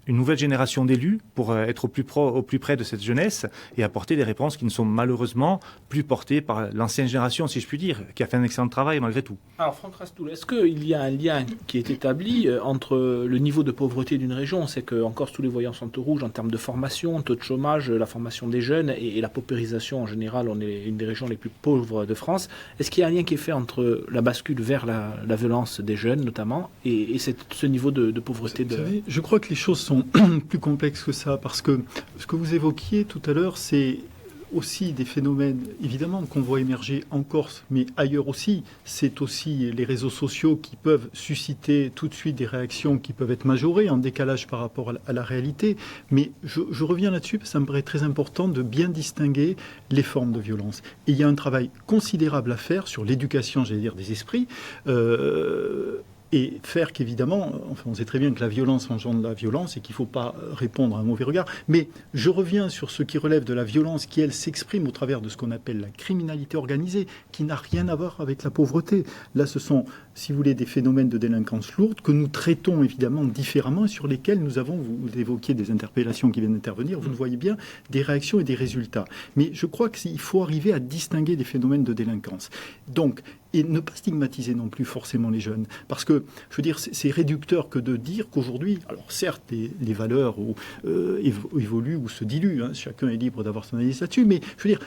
une nouvelle génération d'élus pour être au plus près de cette jeunesse et apporter des réponses qui ne sont malheureusement plus portées par l'ancienne génération, si je puis dire, qui a fait un excellent travail malgré tout. Alors Franck Rastoul, est-ce qu'il y a un lien qui est établi entre le niveau de pauvreté d'une région ? On sait qu'en Corse, tous les voyants sont au rouge en termes de formation, taux de chômage, la formation des jeunes et la paupérisation en général. On est une des régions les plus pauvres de France. Est-ce qu'il y a un lien qui est fait entre la bascule vers la violence des jeunes notamment et ce niveau de pauvreté Vous savez, je crois que les choses sont plus complexes que ça, parce que ce que vous évoquiez tout à l'heure, c'est aussi des phénomènes, évidemment, qu'on voit émerger en Corse, mais ailleurs aussi. C'est aussi les réseaux sociaux qui peuvent susciter tout de suite des réactions qui peuvent être majorées, en décalage par rapport à la réalité. Mais je reviens là-dessus, parce que ça me paraît très important de bien distinguer les formes de violence. Et il y a un travail considérable à faire sur l'éducation, j'allais dire, des esprits, et faire qu'évidemment, enfin, on sait très bien que la violence engendre la violence et qu'il ne faut pas répondre à un mauvais regard. Mais je reviens sur ce qui relève de la violence qui, elle, s'exprime au travers de ce qu'on appelle la criminalité organisée, qui n'a rien à voir avec la pauvreté. Là, ce sont, si vous voulez, des phénomènes de délinquance lourde que nous traitons évidemment différemment et sur lesquels nous avons, vous évoquiez des interpellations qui viennent d'intervenir, vous le voyez bien, des réactions et des résultats. Mais je crois qu'il faut arriver à distinguer des phénomènes de délinquance. Donc, et ne pas stigmatiser non plus forcément les jeunes. Parce que, je veux dire, c'est réducteur que de dire qu'aujourd'hui, alors certes, les valeurs évoluent ou se diluent, hein, chacun est libre d'avoir son analyse là-dessus, mais je veux dire,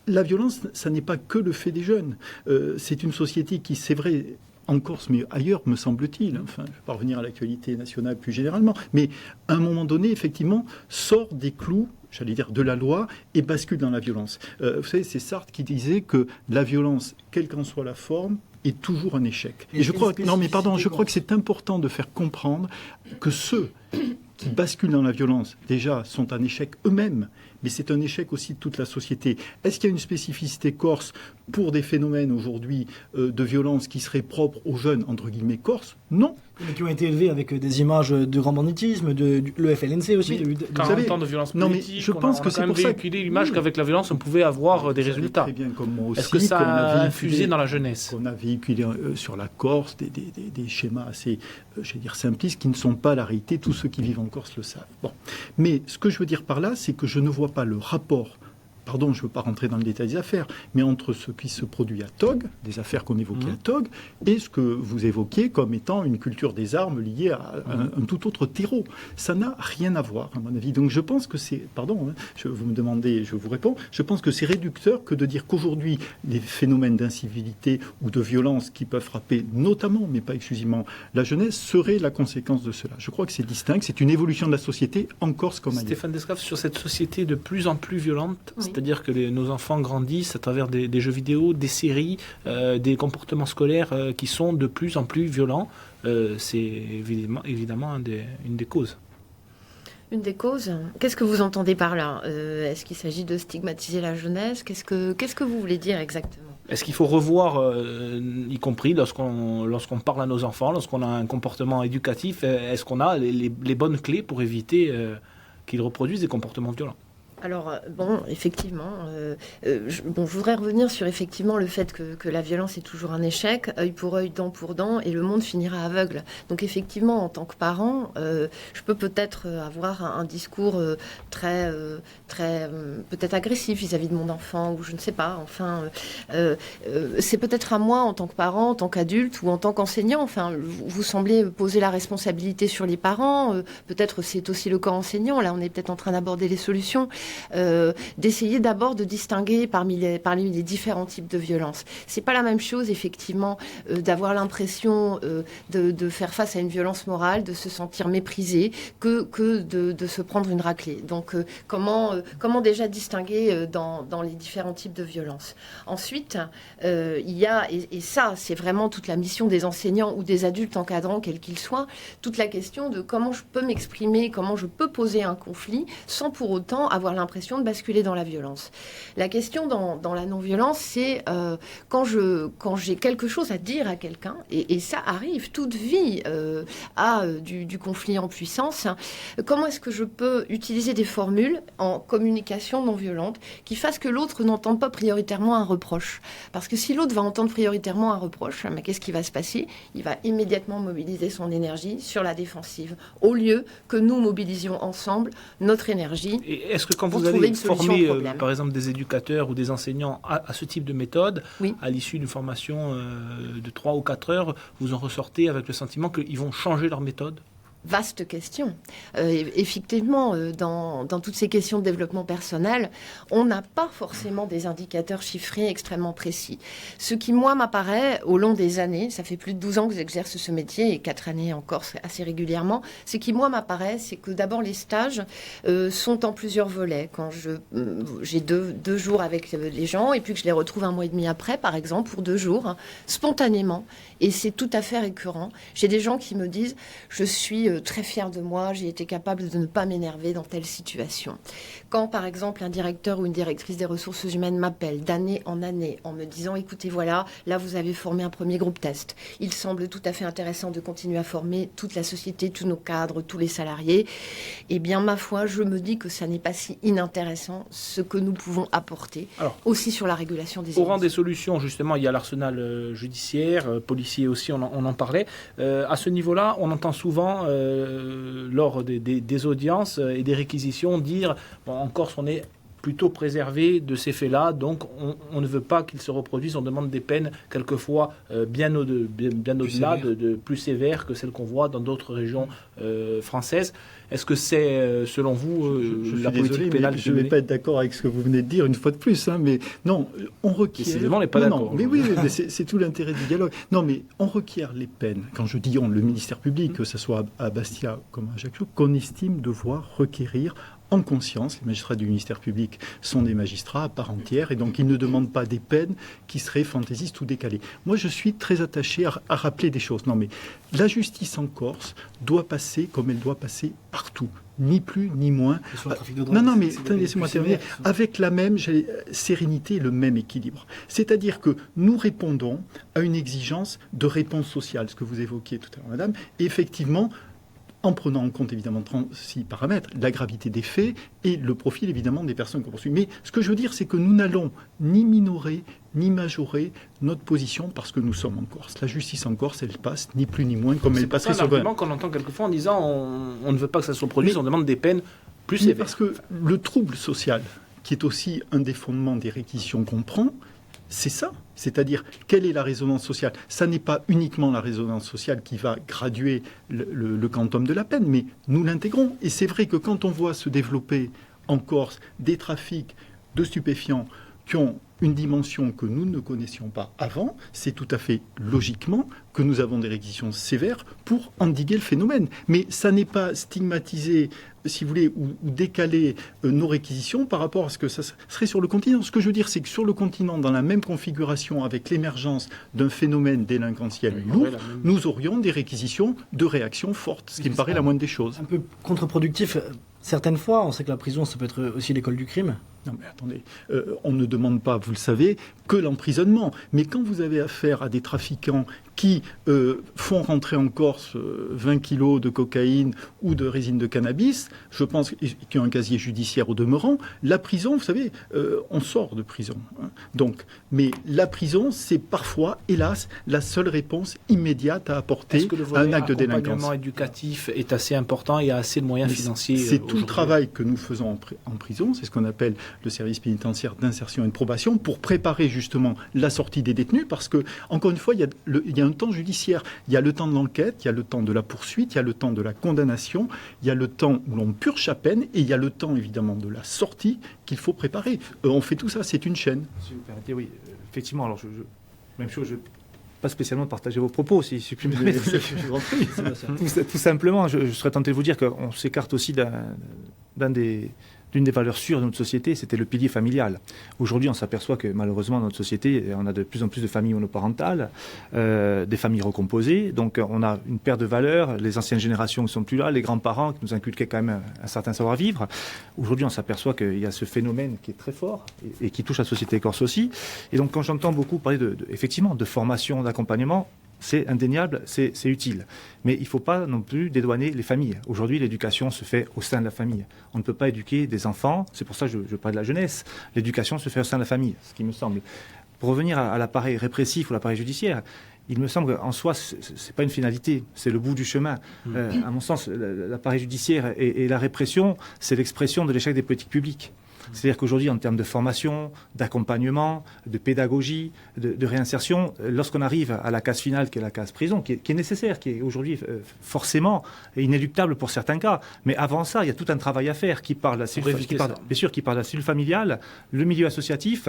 la violence, ça n'est pas que le fait des jeunes. C'est une société qui, c'est vrai, en Corse, mais ailleurs, me semble-t-il, enfin, je ne vais pas revenir à l'actualité nationale plus généralement, mais à un moment donné, effectivement, sort des clous j'allais dire, de la loi et basculent dans la violence. Vous savez, c'est Sartre qui disait que la violence, quelle qu'en soit la forme, est toujours un échec. Et je crois que c'est important de faire comprendre que ceux qui basculent dans la violence, déjà, sont un échec eux-mêmes, mais c'est un échec aussi de toute la société. Est-ce qu'il y a une spécificité corse pour des phénomènes aujourd'hui de violence qui seraient propres aux jeunes, entre guillemets, corses? Non. Mais qui ont été élevés avec des images de grand banditisme, le FLNC aussi. Oui, 40 ans de violence politique, mais je pense que c'est pour ça véhiculé l'image qu'avec la violence on pouvait avoir des résultats. Très bien, comme moi aussi. Est-ce que ça a infusé dans la jeunesse? On a véhiculé sur la Corse des schémas assez, simplistes qui ne sont pas la réalité. Tous ceux qui vivent en Corse le savent. Bon. Mais ce que je veux dire par là, c'est que je ne vois pas le rapport. Pardon, je ne veux pas rentrer dans le détail des affaires, mais entre ce qui se produit à Tog, des affaires qu'on évoquait à Tog, et ce que vous évoquiez comme étant une culture des armes liée à un tout autre terreau. Ça n'a rien à voir, à mon avis. Donc je pense que c'est... Pardon, vous me demandez, je vous réponds. Je pense que c'est réducteur que de dire qu'aujourd'hui, les phénomènes d'incivilité ou de violence qui peuvent frapper notamment, mais pas exclusivement, la jeunesse, seraient la conséquence de cela. Je crois que c'est distinct, c'est une évolution de la société en Corse comme ailleurs. Stéphane Descaves, sur cette société de plus en plus violente, c'est-à-dire que nos enfants grandissent à travers des jeux vidéo, des séries, des comportements scolaires qui sont de plus en plus violents. C'est évidemment une des causes. Une des causes. Qu'est-ce que vous entendez par là? Est-ce qu'il s'agit de stigmatiser la jeunesse? Qu'est-ce que vous voulez dire exactement? Est-ce qu'il faut revoir, y compris lorsqu'on parle à nos enfants, lorsqu'on a un comportement éducatif, est-ce qu'on a les bonnes clés pour éviter qu'ils reproduisent des comportements violents? Alors, bon, effectivement, je voudrais revenir sur effectivement le fait que la violence est toujours un échec, œil pour œil, dent pour dent, et le monde finira aveugle. Donc, effectivement, en tant que parent, je peux peut-être avoir un discours très peut-être agressif vis-à-vis de mon enfant, ou je ne sais pas. Enfin, c'est peut-être à moi, en tant que parent, en tant qu'adulte, ou en tant qu'enseignant. Enfin, vous semblez poser la responsabilité sur les parents. Peut-être c'est aussi le corps enseignant. Là, on est peut-être en train d'aborder les solutions. D'essayer d'abord de distinguer parmi les différents types de violences. C'est pas la même chose, effectivement, d'avoir l'impression de faire face à une violence morale, de se sentir méprisé, que de se prendre une raclée. Donc, comment déjà distinguer dans les différents types de violences? Ensuite, il y a, et ça, c'est vraiment toute la mission des enseignants ou des adultes encadrants, quels qu'ils soient, toute la question de comment je peux m'exprimer, comment je peux poser un conflit sans pour autant avoir l'impression de basculer dans la violence. La question dans la non-violence, c'est quand j'ai quelque chose à dire à quelqu'un, et ça arrive, toute vie a du conflit en puissance, comment est-ce que je peux utiliser des formules en communication non violente qui fassent que l'autre n'entende pas prioritairement un reproche? Parce que si l'autre va entendre prioritairement un reproche, mais qu'est-ce qui va se passer? Il va immédiatement mobiliser son énergie sur la défensive, au lieu que nous mobilisions ensemble notre énergie. Et est-ce que quand vous allez former, par exemple, des éducateurs ou des enseignants à ce type de méthode, à l'issue d'une formation de 3 ou 4 heures, vous en ressortez avec le sentiment qu'ils vont changer leur méthode? Vaste question. Effectivement, dans toutes ces questions de développement personnel, on n'a pas forcément des indicateurs chiffrés extrêmement précis. Ce qui, moi, m'apparaît au long des années, ça fait plus de 12 ans que j'exerce ce métier et 4 années encore assez régulièrement, ce qui, moi, m'apparaît, c'est que d'abord les stages sont en plusieurs volets. Quand j'ai deux jours avec les gens et puis que je les retrouve 1 mois et demi après, par exemple, pour 2 jours, spontanément, et c'est tout à fait récurrent. J'ai des gens qui me disent « Je suis très fière de moi, j'ai été capable de ne pas m'énerver dans telle situation ». Quand, par exemple, un directeur ou une directrice des ressources humaines m'appelle d'année en année en me disant « Écoutez, voilà, là, vous avez formé un premier groupe test. Il semble tout à fait intéressant de continuer à former toute la société, tous nos cadres, tous les salariés. » Eh bien, ma foi, je me dis que ça n'est pas si inintéressant ce que nous pouvons apporter, aussi sur la régulation des émotions. Au rang des solutions, justement, il y a l'arsenal judiciaire, policier aussi, on en parlait. À ce niveau-là, on entend souvent, lors des audiences et des réquisitions, dire en Corse, on est plutôt préservé de ces faits-là, donc on ne veut pas qu'ils se reproduisent, on demande des peines quelquefois bien au-delà de plus sévères que celles qu'on voit dans d'autres régions françaises. Est-ce que c'est, selon vous, la politique pénale? Je ne vais pas être d'accord avec ce que vous venez de dire une fois de plus, mais non, on requiert... Décidément, on n'est pas d'accord. Non, mais oui, mais c'est tout l'intérêt du dialogue. Non, mais on requiert les peines. Quand je dis on, le ministère public, que ce soit à Bastia comme à Ajaccio, qu'on estime devoir requérir en conscience. Les magistrats du ministère public sont des magistrats à part entière et donc ils ne demandent pas des peines qui seraient fantaisistes ou décalées. Moi, je suis très attaché à rappeler des choses. Non, mais la justice en Corse doit passer comme elle doit passer partout. Ni plus ni moins. Non, mais laissez-moi terminer. Avec la même sérénité et le même équilibre. C'est-à-dire que nous répondons à une exigence de réponse sociale, ce que vous évoquiez tout à l'heure, madame, et effectivement, en prenant en compte évidemment 36 paramètres, la gravité des faits et le profil évidemment des personnes qu'on poursuit. Mais ce que je veux dire, c'est que nous n'allons ni minorer ni majorer notre position parce que nous sommes en Corse. La justice en Corse, elle passe ni plus ni moins comme elle passerait sur le... C'est un argument qu'on entend quelquefois en disant on ne veut pas que ça se reproduise, on demande des peines plus sévères. Parce que le trouble social, qui est aussi un des fondements des réquisitions qu'on prend, c'est ça. C'est-à-dire, quelle est la résonance sociale? Ça n'est pas uniquement la résonance sociale qui va graduer le quantum de la peine, mais nous l'intégrons. Et c'est vrai que quand on voit se développer en Corse des trafics de stupéfiants qui ont une dimension que nous ne connaissions pas avant, c'est tout à fait logiquement que nous avons des réquisitions sévères pour endiguer le phénomène. Mais ça n'est pas stigmatisé, si vous voulez, ou décaler nos réquisitions par rapport à ce que ça serait sur le continent. Ce que je veux dire, c'est que sur le continent, dans la même configuration, avec l'émergence d'un phénomène délinquentiel lourd, nous aurions des réquisitions de réaction fortes, ce qui me paraît la moindre des choses. Un peu contre-productif. Certaines fois, on sait que la prison, ça peut être aussi l'école du crime. Non mais attendez, on ne demande pas, vous le savez, que l'emprisonnement. Mais quand vous avez affaire à des trafiquants qui font rentrer en Corse 20 kilos de cocaïne ou de résine de cannabis, je pense qu'ils ont un casier judiciaire au demeurant, la prison, vous savez, on sort de prison. Hein. Donc, mais la prison, c'est parfois, hélas, la seule réponse immédiate à apporter à un acte de délinquance. L'accompagnement éducatif est assez important, il y a assez de moyens financiers. C'est tout le travail que nous faisons en prison, c'est ce qu'on appelle le service pénitentiaire d'insertion et de probation, pour préparer justement la sortie des détenus, parce que, encore une fois, il y a un temps judiciaire. Il y a le temps de l'enquête, il y a le temps de la poursuite, il y a le temps de la condamnation, il y a le temps où l'on purge sa peine, et il y a le temps, évidemment, de la sortie qu'il faut préparer. On fait tout ça, c'est une chaîne. Si vous permettez, oui, effectivement, alors même chose, pas spécialement de partager vos propos, si je puis me permettre. Tout simplement, je serais tenté de vous dire qu'on s'écarte aussi d'une des valeurs sûres de notre société, c'était le pilier familial. Aujourd'hui, on s'aperçoit que malheureusement, dans notre société, on a de plus en plus de familles monoparentales, des familles recomposées, donc on a une perte de valeurs, les anciennes générations ne sont plus là, les grands-parents qui nous inculquaient quand même un certain savoir-vivre. Aujourd'hui, on s'aperçoit qu'il y a ce phénomène qui est très fort et qui touche la société corse aussi. Et donc, quand j'entends beaucoup parler effectivement, de formation, d'accompagnement, c'est indéniable, c'est utile. Mais il ne faut pas non plus dédouaner les familles. Aujourd'hui, l'éducation se fait au sein de la famille. On ne peut pas éduquer des enfants, c'est pour ça que je parle de la jeunesse. L'éducation se fait au sein de la famille, ce qui me semble. Pour revenir à l'appareil répressif ou l'appareil judiciaire, il me semble qu'en soi, ce n'est pas une finalité, c'est le bout du chemin. À mon sens, l'appareil judiciaire et la répression, c'est l'expression de l'échec des politiques publiques. C'est-à-dire qu'aujourd'hui, en termes de formation, d'accompagnement, de pédagogie, de réinsertion, lorsqu'on arrive à la case finale, qui est la case prison, qui est nécessaire, qui est aujourd'hui forcément inéluctable pour certains cas, mais avant ça, il y a tout un travail à faire qui parle de la cellule familiale, le milieu associatif,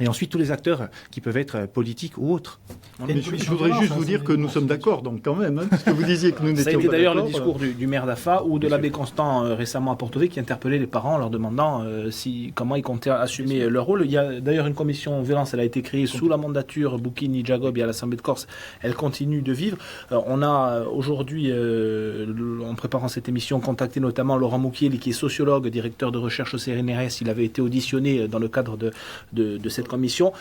et ensuite tous les acteurs qui peuvent être politiques ou autres. Je voudrais juste vous dire que nous sommes d'accord, donc quand même, parce que vous disiez que nous n'étions pas d'accord. Ça a été d'ailleurs le discours du maire d'Afa ou de l'abbé Constant récemment à Porto-Vecchio qui interpellait les parents en leur demandant comment ils comptaient assumer leur rôle. Il y a d'ailleurs une commission violence, elle a été créée sous la mandature Bouchini Jacob et à l'Assemblée de Corse. Elle continue de vivre. On a aujourd'hui, en préparant cette émission, contacté notamment Laurent Moukiel, qui est sociologue, directeur de recherche au CNRS. Il avait été auditionné dans le cadre de cette commission.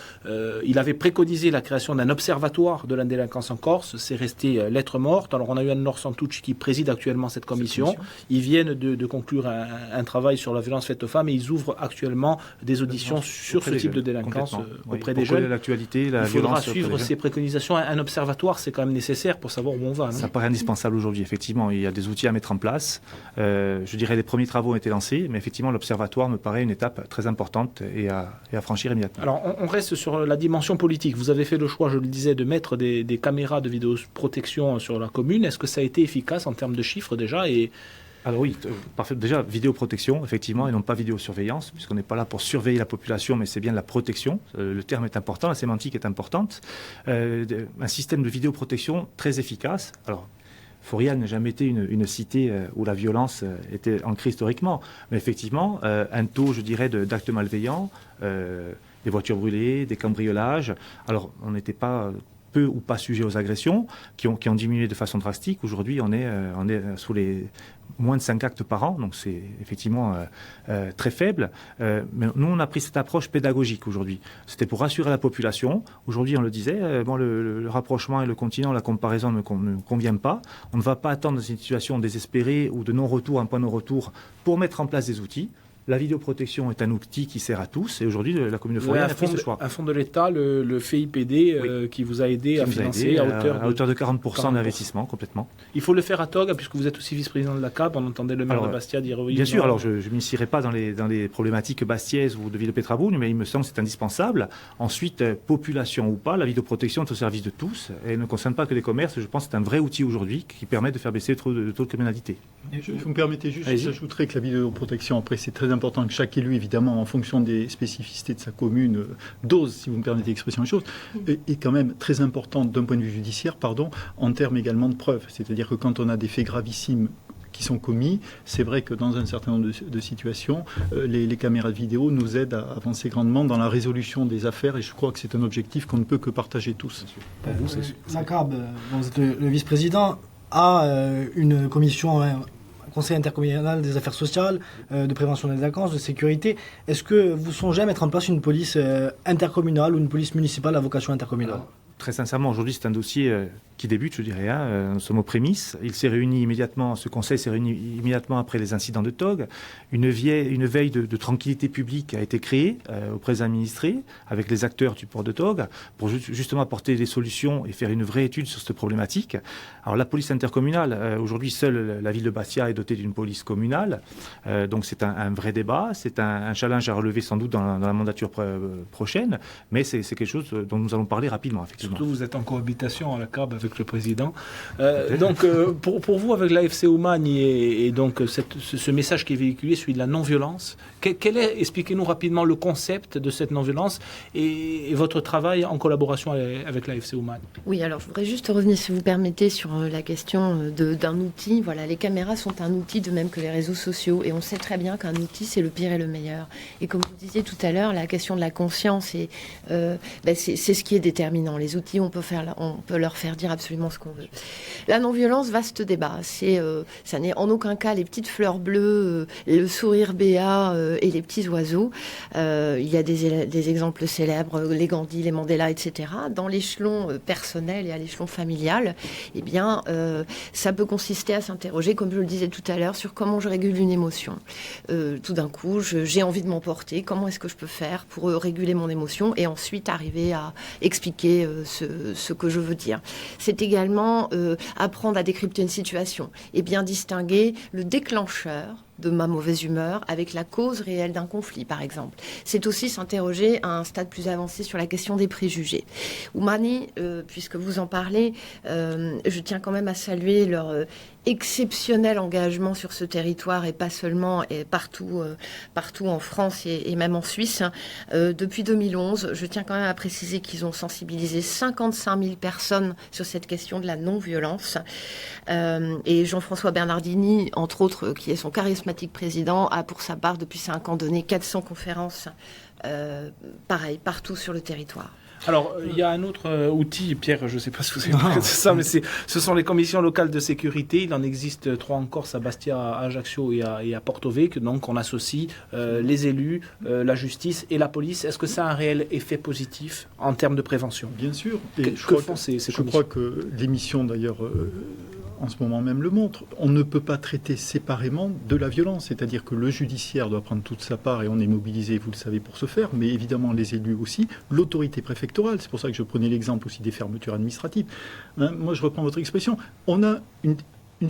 Il avait préconisé la création d'un observatoire de la délinquance en Corse. C'est resté lettre morte. Alors on a eu Anne-Laure Santucci qui préside actuellement cette commission. Ils viennent de conclure un travail sur la violence faite aux femmes et ils ouvrent actuellement des auditions sur ce type de délinquance auprès des jeunes. L'actualité, il faudra suivre ces préconisations. Un observatoire, c'est quand même nécessaire pour savoir où on va. Ça paraît indispensable aujourd'hui. Effectivement, il y a des outils à mettre en place. Je dirais les premiers travaux ont été lancés, mais effectivement l'observatoire me paraît une étape très importante et à franchir immédiatement. Alors, on reste sur la dimension politique. Vous avez fait le choix, je le disais, de mettre des caméras de vidéoprotection sur la commune. Est-ce que ça a été efficace en termes de chiffres déjà Alors oui, parfait. Déjà, vidéoprotection, effectivement, et non pas vidéosurveillance, puisqu'on n'est pas là pour surveiller la population, mais c'est bien de la protection. Le terme est important, la sémantique est importante. Un système de vidéoprotection très efficace. Alors, Forial n'a jamais été une cité où la violence était ancrée historiquement. Mais effectivement, un taux, je dirais, d'actes malveillants, des voitures brûlées, des cambriolages. Alors, on n'était pas peu ou pas sujet aux agressions, qui ont diminué de façon drastique. Aujourd'hui, on est sous les moins de 5 actes par an, donc c'est effectivement très faible. Mais nous, on a pris cette approche pédagogique aujourd'hui. C'était pour rassurer la population. Aujourd'hui, on le disait, le rapprochement et le continent, la comparaison ne convient pas. On ne va pas attendre dans une situation désespérée ou de non-retour, un point de non-retour, pour mettre en place des outils. La vidéoprotection est un outil qui sert à tous et aujourd'hui la commune de Forial a fait ce choix. Un fonds de l'État, le FIPD, qui vous a aidé à financer à hauteur de 40% d'investissement complètement. Il faut le faire à Tog, puisque vous êtes aussi vice-président de la CAB, on entendait le maire de Bastia dire oui. Bien sûr, alors je ne m'initierai pas dans les problématiques bastiaises ou de Ville-de-Pétrabougne, mais il me semble que c'est indispensable. Ensuite, population ou pas, la vidéoprotection est au service de tous et ne concerne pas que les commerces. Je pense que c'est un vrai outil aujourd'hui qui permet de faire baisser le taux de criminalité. Vous me permettez juste, j'ajouterais que la vidéoprotection, après c'est très important que chaque élu, évidemment, en fonction des spécificités de sa commune, dose, si vous me permettez l'expression des choses, est quand même très importante d'un point de vue judiciaire, en termes également de preuves. C'est-à-dire que quand on a des faits gravissimes qui sont commis, c'est vrai que dans un certain nombre de situations, les caméras de vidéo nous aident à avancer grandement dans la résolution des affaires et je crois que c'est un objectif qu'on ne peut que partager tous. Pour vous, c'est la CAB, vous êtes le vice-président, a une commission... Conseil intercommunal des affaires sociales, de prévention des délinquances, de sécurité. Est-ce que vous songez à mettre en place une police intercommunale ou une police municipale à vocation intercommunale ? Très sincèrement, aujourd'hui, c'est un dossier qui débute, je dirais. Nous sommes aux prémices. Il s'est réuni immédiatement, ce conseil s'est réuni immédiatement après les incidents de Tog. Une veille de tranquillité publique a été créée auprès des administrés, avec les acteurs du port de Tog, pour justement apporter des solutions et faire une vraie étude sur cette problématique. Alors la police intercommunale, aujourd'hui, seule la ville de Bastia est dotée d'une police communale. Donc c'est un vrai débat. C'est un challenge à relever sans doute dans la mandature prochaine. Mais c'est quelque chose dont nous allons parler rapidement, effectivement. Surtout, vous êtes en cohabitation à la CAB avec le président. Donc, pour vous, avec l'AFC Oumagne et donc ce message qui est véhiculé, celui de la non-violence, expliquez-nous rapidement le concept de cette non-violence et votre travail en collaboration avec l'AFC Oumagne. Oui, alors je voudrais juste revenir, si vous permettez, sur la question d'un outil. Voilà, les caméras sont un outil de même que les réseaux sociaux et on sait très bien qu'un outil, c'est le pire et le meilleur. Et comme vous disiez tout à l'heure, la question de la conscience, c'est ce qui est déterminant. Les outils, on peut leur faire dire absolument ce qu'on veut. La non-violence, vaste débat. Ça n'est en aucun cas les petites fleurs bleues, le sourire béat et les petits oiseaux. Il y a des exemples célèbres, les Gandhi, les Mandela, etc. Dans l'échelon personnel et à l'échelon familial, ça peut consister à s'interroger, comme je le disais tout à l'heure, sur comment je régule une émotion. Tout d'un coup, j'ai envie de m'emporter. Comment est-ce que je peux faire pour réguler mon émotion et ensuite arriver à expliquer ce que je veux dire. C'est également apprendre à décrypter une situation et bien distinguer le déclencheur de ma mauvaise humeur avec la cause réelle d'un conflit, par exemple. C'est aussi s'interroger à un stade plus avancé sur la question des préjugés. Oumani, puisque vous en parlez, je tiens quand même à saluer leur exceptionnel engagement sur ce territoire et pas seulement et partout en France et même en Suisse. Depuis 2011, je tiens quand même à préciser qu'ils ont sensibilisé 55 000 personnes sur cette question de la non-violence. Et Jean-François Bernardini, entre autres, qui est son charismatique président, a pour sa part depuis 5 ans donné 400 conférences, pareil, partout sur le territoire. Alors, il y a un autre outil, Pierre, je ne sais pas si vous avez ça, mais ce sont les commissions locales de sécurité. Il en existe 3 en Corse, à Bastia, à Ajaccio et à Porto-Vecchio. Donc, on associe les élus, la justice et la police. Est-ce que ça a un réel effet positif en termes de prévention ? Bien sûr. Et que font ces commissions ? Je crois que l'émission, d'ailleurs, en ce moment même le montre. On ne peut pas traiter séparément de la violence. C'est-à-dire que le judiciaire doit prendre toute sa part et on est mobilisé, vous le savez, pour ce faire. Mais évidemment, les élus aussi. L'autorité préfectorale, c'est pour ça que je prenais l'exemple aussi des fermetures administratives. Moi, je reprends votre expression. On a une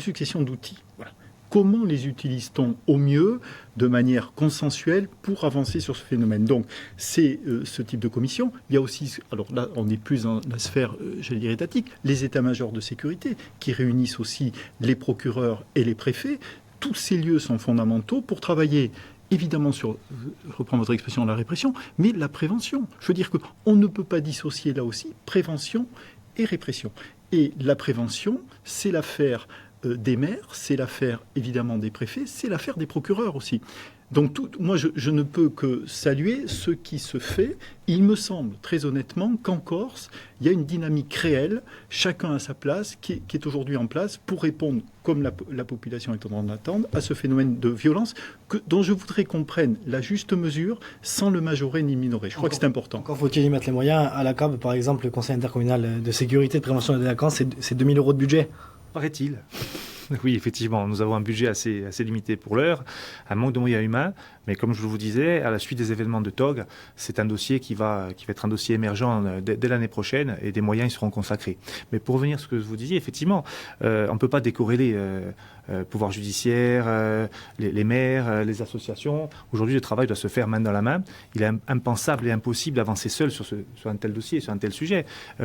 succession d'outils. Voilà. Comment les utilise-t-on au mieux, de manière consensuelle, pour avancer sur ce phénomène ? Donc, c'est ce type de commission. Il y a aussi, alors là, on est plus dans la sphère, j'allais dire, étatique, les états-majors de sécurité, qui réunissent aussi les procureurs et les préfets. Tous ces lieux sont fondamentaux pour travailler, évidemment, sur, je reprends votre expression, la répression, mais la prévention. Je veux dire qu'on ne peut pas dissocier, là aussi, prévention et répression. Et la prévention, c'est l'affaire des maires, c'est l'affaire évidemment des préfets, c'est l'affaire des procureurs aussi. Donc moi, je ne peux que saluer ce qui se fait. Il me semble, très honnêtement, qu'en Corse, il y a une dynamique réelle, chacun à sa place, qui est aujourd'hui en place pour répondre, comme la population est en train d'attendre, à ce phénomène de violence dont je voudrais qu'on prenne la juste mesure sans le majorer ni minorer. Je crois que c'est important. Encore faut-il y mettre les moyens. À la CAB, par exemple, le Conseil intercommunal de sécurité et de prévention de la délinquance, c'est 2 000 € de budget. Paraît-il. Oui, effectivement, nous avons un budget assez limité pour l'heure, un manque de moyens humains, mais comme je vous disais, à la suite des événements de TOG, c'est un dossier qui va être un dossier émergent dès l'année prochaine et des moyens y seront consacrés. Mais pour revenir à ce que vous disiez, effectivement, on ne peut pas décorréler pouvoir judiciaire, les maires, les associations. Aujourd'hui, le travail doit se faire main dans la main. Il est impensable et impossible d'avancer seul sur un tel dossier, sur un tel sujet.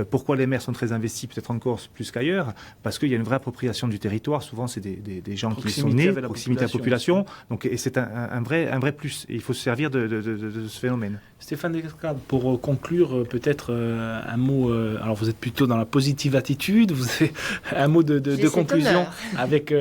Pourquoi les maires sont très investis, peut-être en Corse plus qu'ailleurs? Parce qu'il y a une vraie appropriation du territoire. Souvent, c'est des gens qui sont nés, proximité à la population. Donc, et c'est un vrai plus. Et il faut se servir de ce phénomène. Stéphane Descades, pour conclure, peut-être un mot. Alors, vous êtes plutôt dans la positive attitude. Vous avez un mot de conclusion avec.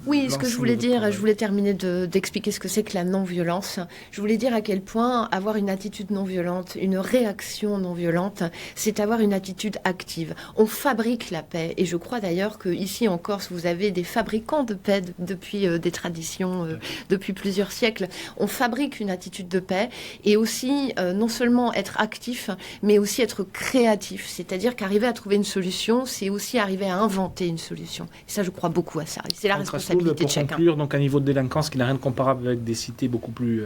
Oui, ce que je voulais dire, je voulais terminer d'expliquer ce que c'est que la non-violence. Je voulais dire à quel point avoir une attitude non-violente, une réaction non-violente, c'est avoir une attitude active. On fabrique la paix, et je crois d'ailleurs qu'ici en Corse, vous avez des fabricants de paix depuis des traditions, depuis plusieurs siècles. On fabrique une attitude de paix, et aussi non seulement être actif, mais aussi être créatif. C'est-à-dire qu'arriver à trouver une solution, c'est aussi arriver à inventer une solution. Et ça, je crois beaucoup à ça. C'est la responsabilité. Pour conclure, donc un niveau de délinquance qui n'a rien de comparable avec des cités beaucoup plus...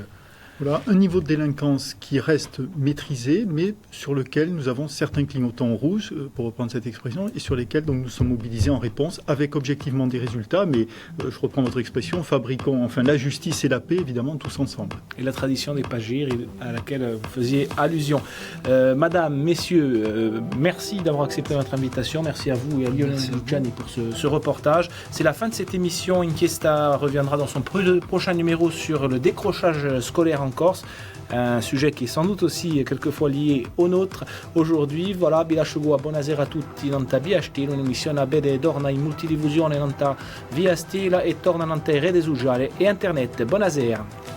Voilà, un niveau de délinquance qui reste maîtrisé, mais sur lequel nous avons certains clignotants rouges, pour reprendre cette expression, et sur lesquels donc, nous sommes mobilisés en réponse, avec objectivement des résultats, mais je reprends votre expression, fabriquons enfin la justice et la paix, évidemment, tous ensemble. Et la tradition des pagirs à laquelle vous faisiez allusion. Madame, messieurs, merci d'avoir accepté notre invitation. Merci à vous et à Lionel Luciani pour ce reportage. C'est la fin de cette émission. Inchiesta reviendra dans son prochain numéro sur le décrochage scolaire en Corse, un sujet qui est sans doute aussi quelquefois lié au nôtre. Aujourd'hui, voilà, bilasciugo buonasera a tutti, nanta via stile, un'emissione a bede torna in multidiffusione nanta via stile e torna nante rete sociale e internet. Buonasera.